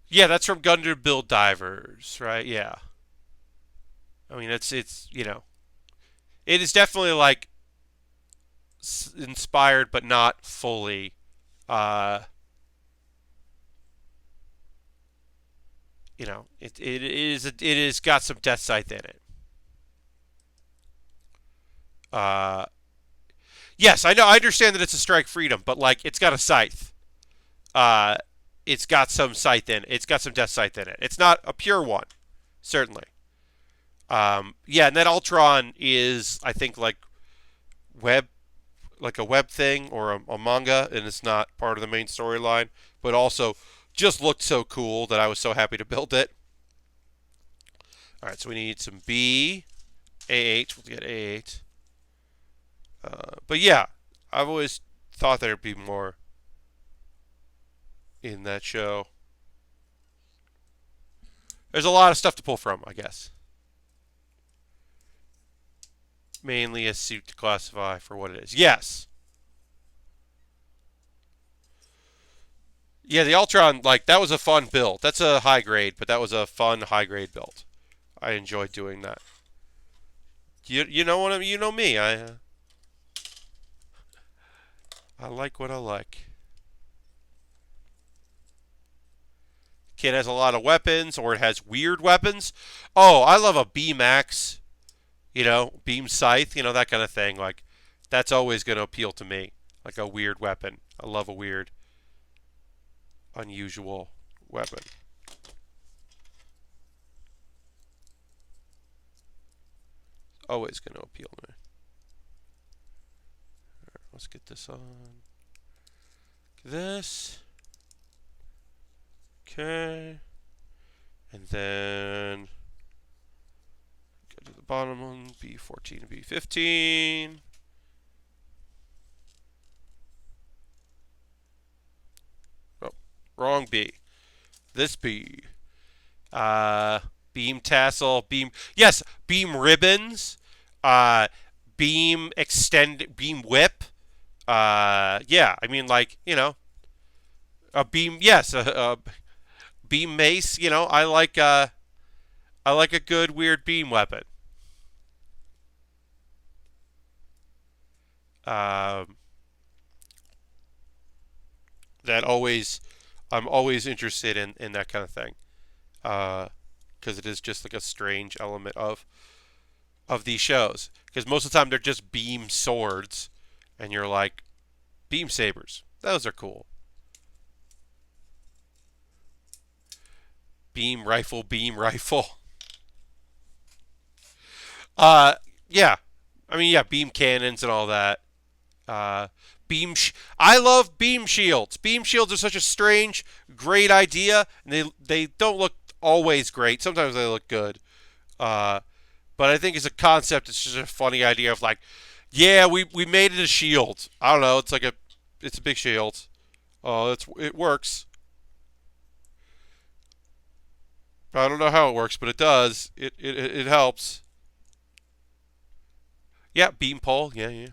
[SPEAKER 1] Yeah, that's from Gundam Build Divers, right? Yeah. I mean, it's it is definitely like inspired, but not fully. Uh, it is got some death scythe in it. Uh, yes, I know. I understand that it's a strike freedom, but like it's got a scythe. Uh, it's got some scythe in it. It's got some death scythe in it. It's not a pure one, certainly. Yeah, and that Ultron is, I think, web, like a web thing or a manga, and it's not part of the main storyline, but also just looked so cool that I was so happy to build it. All right, so we need some B, A8. We'll get A8. But yeah, I've always thought there'd be more in that show. There's a lot of stuff to pull from, I guess. Mainly a suit to classify for what it is. Yes. Yeah, the Ultron, like, that was a fun build. That's a high grade, but that was a fun high grade build. I enjoyed doing that. You know what you know me. I like what I like. Kid has a lot of weapons, or it has weird weapons. Oh, I love a B Max, beam scythe, that kind of thing. Like, that's always going to appeal to me. Like a weird weapon. I love a weird, unusual weapon. Always going to appeal to me. Right, let's get this on. This. Okay. And then go to the bottom one, B14 and B15. Oh, wrong B. This B. Beam tassel, yes, beam ribbons, beam extend, beam whip. Yeah, I mean, like, a beam, yes, a beam mace. I like a good weird beam weapon. Um, that always, I'm always interested in that kind of thing. Because it is just like a strange element of these shows. Because most of the time they're just beam swords, and you're like, beam sabers. Those are cool. Beam rifle, beam rifle. Uh, yeah. I mean, yeah, beam cannons and all that. Uh, I love beam shields. Beam shields are such a strange, great idea, and they don't look always great. Sometimes they look good. Uh, but I think as a concept, it's just a funny idea of like, Yeah, we made it a shield. I don't know. It's a big shield. It works. I don't know how it works, but it does. It helps. Yeah, beam pole. Yeah, yeah.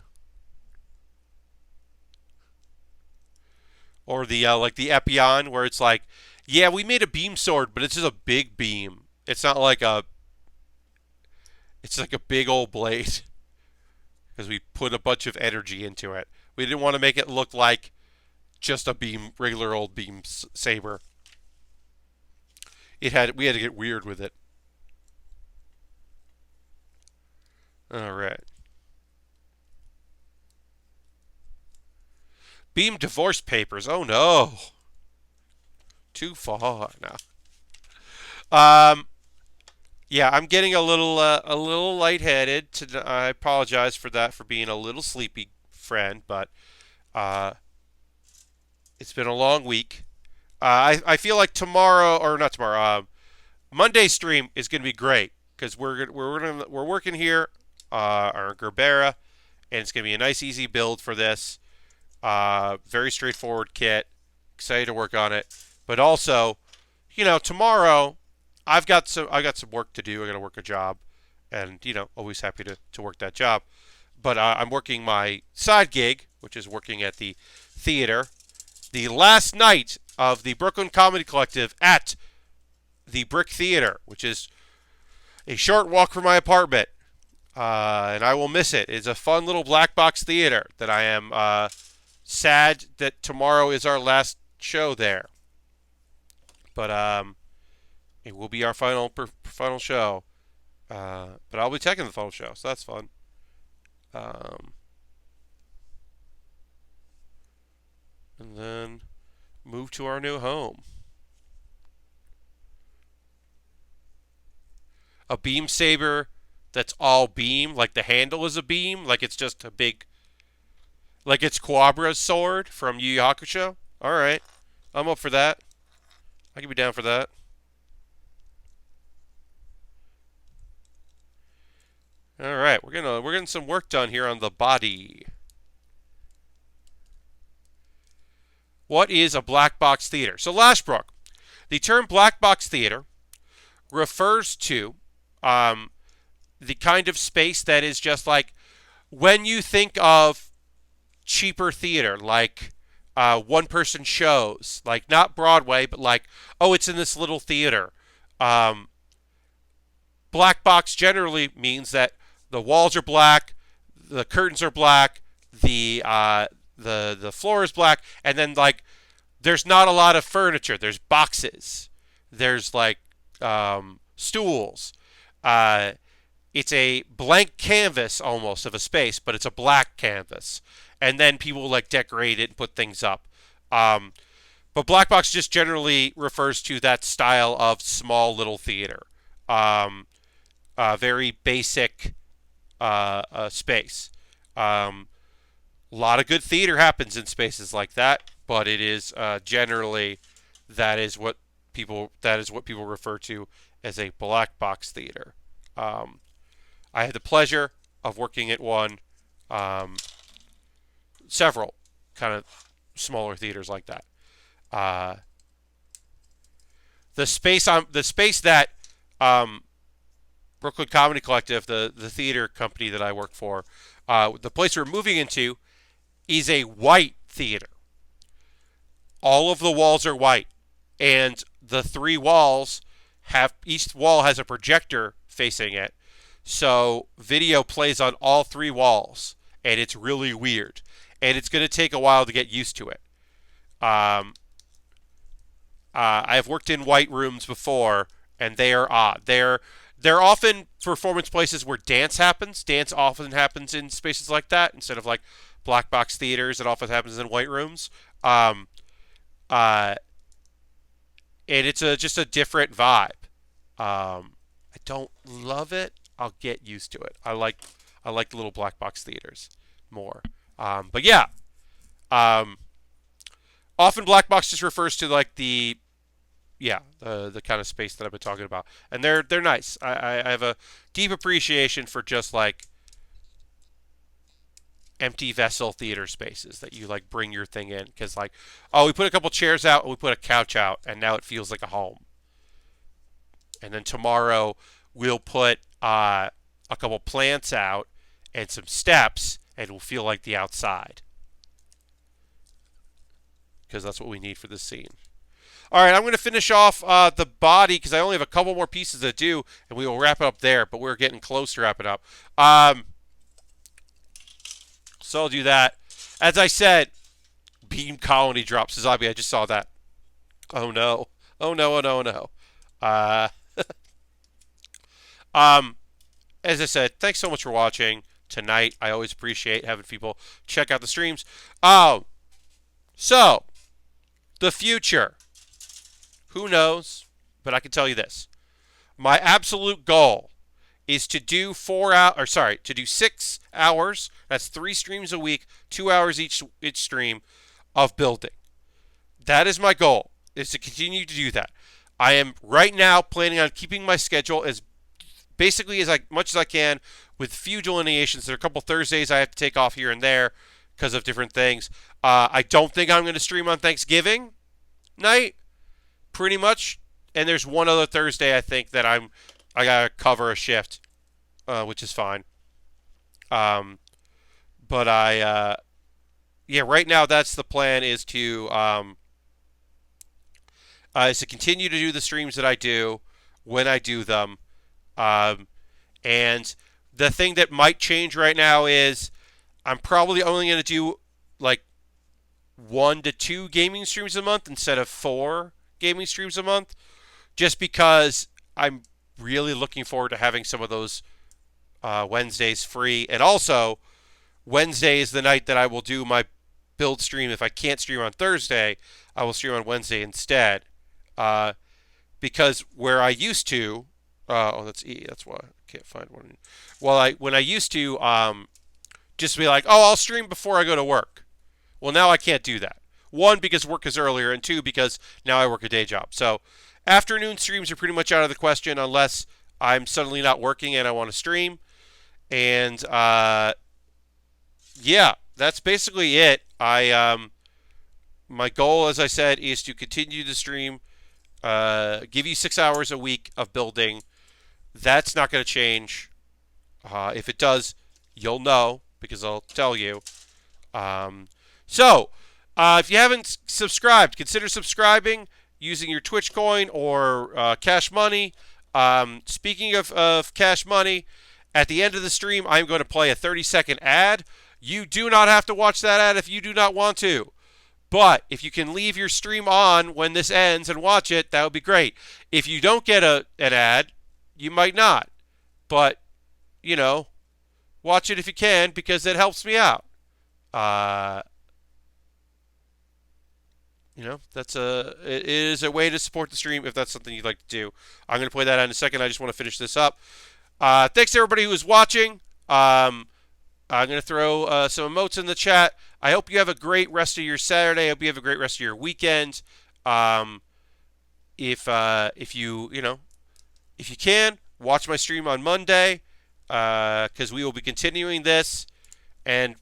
[SPEAKER 1] Or the like the Epion, where it's like, yeah, we made a beam sword, but it's just a big beam. It's not like a. It's like a big old blade because we put a bunch of energy into it. We didn't want to make it look like just a beam, regular old beam saber. We had to get weird with it. All right. Beam divorce papers. Oh no, too far now. Um, yeah, I'm getting a little lightheaded. I apologize for that, for being a little sleepy, friend, but uh, it's been a long week. I feel like tomorrow, or not tomorrow, Monday stream is going to be great because we're working here on Gerbera, and it's going to be a nice, easy build for this. Very straightforward kit. Excited to work on it, but also, tomorrow I've got some work to do. I got to work a job, and always happy to work that job. But I'm working my side gig, which is working at the theater. The last night of the Brooklyn Comedy Collective at the Brick Theater, which is a short walk from my apartment, and I will miss it. It's a fun little black box theater that I am sad that tomorrow is our last show there. But it will be our final show. But I'll be taking the final show, so that's fun. Um, and then move to our new home. A beam saber that's all beam, like the handle is a beam, like it's just a big, like it's Quabra's sword from Yu Yu Hakusho. All right, I'm up for that. I can be down for that. All right, we're getting some work done here on the body. What is a black box theater? So Lashbrook, the term black box theater refers to um, the kind of space that is just like when you think of cheaper theater, like one person shows, like not Broadway, but like, oh, it's in this little theater. Um, Black box generally means that the walls are black, the curtains are black, the floor is black, and then like there's not a lot of furniture. There's boxes. There's like stools. Uh, it's a blank canvas almost of a space, but it's a black canvas. And then people like decorate it and put things up. Um, but black box just generally refers to that style of small little theater. Um, very basic space. A lot of good theater happens in spaces like that, but it is generally that is what people refer to as a black box theater. Um, I had the pleasure of working at one, um, several kind of smaller theaters like that. Uh, the space that um, Brooklyn Comedy Collective, the theater company that I work for, the place we're moving into is a white theater. All of the walls are white, and the three walls have each wall has a projector facing it, so video plays on all three walls, and it's really weird, and it's going to take a while to get used to it. Um, I have worked in white rooms before, and they are odd. They're often performance places where dance happens. Dance often happens in spaces like that instead of like black box theaters. It often happens in white rooms. Uh, and it's just a different vibe. I don't love it. I'll get used to it. I like the little black box theaters more. But yeah, um, often black box just refers to like the kind of space that I've been talking about, and they're nice. I have a deep appreciation for just like empty vessel theater spaces that you like bring your thing in, because like, oh, we put a couple chairs out and we put a couch out and now it feels like a home. And then tomorrow we'll put a couple plants out and some steps and it will feel like the outside, because that's what we need for this scene. All right, I'm going to finish off the body because I only have a couple more pieces to do, and we will wrap it up there. But we're getting close to wrapping up. So I'll do that. As I said, Beam Colony drops a zombie. I just saw that. Oh no! Oh no! Oh no! Oh no! As I said, thanks so much for watching tonight. I always appreciate having people check out the streams. So the future. Who knows? But I can tell you this. My absolute goal is to do 6 hours. That's 3 streams a week, 2 hours each stream of building. That is my goal, is to continue to do that. I am right now planning on keeping my schedule as basically as much as I can, with few delineations. There are a couple Thursdays I have to take off here and there because of different things. I don't think I'm going to stream on Thanksgiving night. Pretty much, and there's one other Thursday I think that I gotta cover a shift, which is fine. But right now that's the plan, is to continue to do the streams that I do when I do them, and the thing that might change right now is I'm probably only going to do like 1 to 2 gaming streams a month instead of 4 gaming streams a month, just because I'm really looking forward to having some of those Wednesdays free. And also, Wednesday is the night that I will do my build stream. If I can't stream on Thursday, I will stream on Wednesday instead. Because where I used to, that's E. That's why I can't find one. Well, when I used to just be like, oh, I'll stream before I go to work. Well, now I can't do that. 1, because work is earlier, and 2, because now I work a day job. So afternoon streams are pretty much out of the question unless I'm suddenly not working and I want to stream. And that's basically it. My goal, as I said, is to continue to stream, give you 6 hours a week of building. That's not going to change. If it does, you'll know, because I'll tell you. If you haven't subscribed, consider subscribing using your Twitch coin or Cash Money. Speaking of Cash Money, at the end of the stream, I'm going to play a 30-second ad. You do not have to watch that ad if you do not want to. But if you can leave your stream on when this ends and watch it, that would be great. If you don't get an ad, you might not. But, watch it if you can, because it helps me out. It is a way to support the stream if that's something you'd like to do. I'm going to play that out in a second. I just want to finish this up. Thanks to everybody who was watching. I'm going to throw some emotes in the chat. I hope you have a great rest of your Saturday. I hope you have a great rest of your weekend. If you can, watch my stream on Monday, because we will be continuing this, and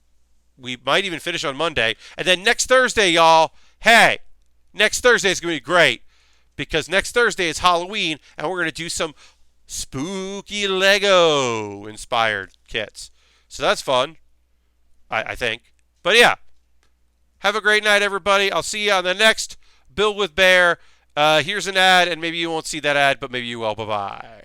[SPEAKER 1] we might even finish on Monday. And then next Thursday, y'all, hey, next Thursday is going to be great, because next Thursday is Halloween, and we're going to do some spooky Lego-inspired kits. So that's fun, I think. But yeah, have a great night, everybody. I'll see you on the next Build with Baer. Here's an ad, and maybe you won't see that ad, but maybe you will. Bye-bye.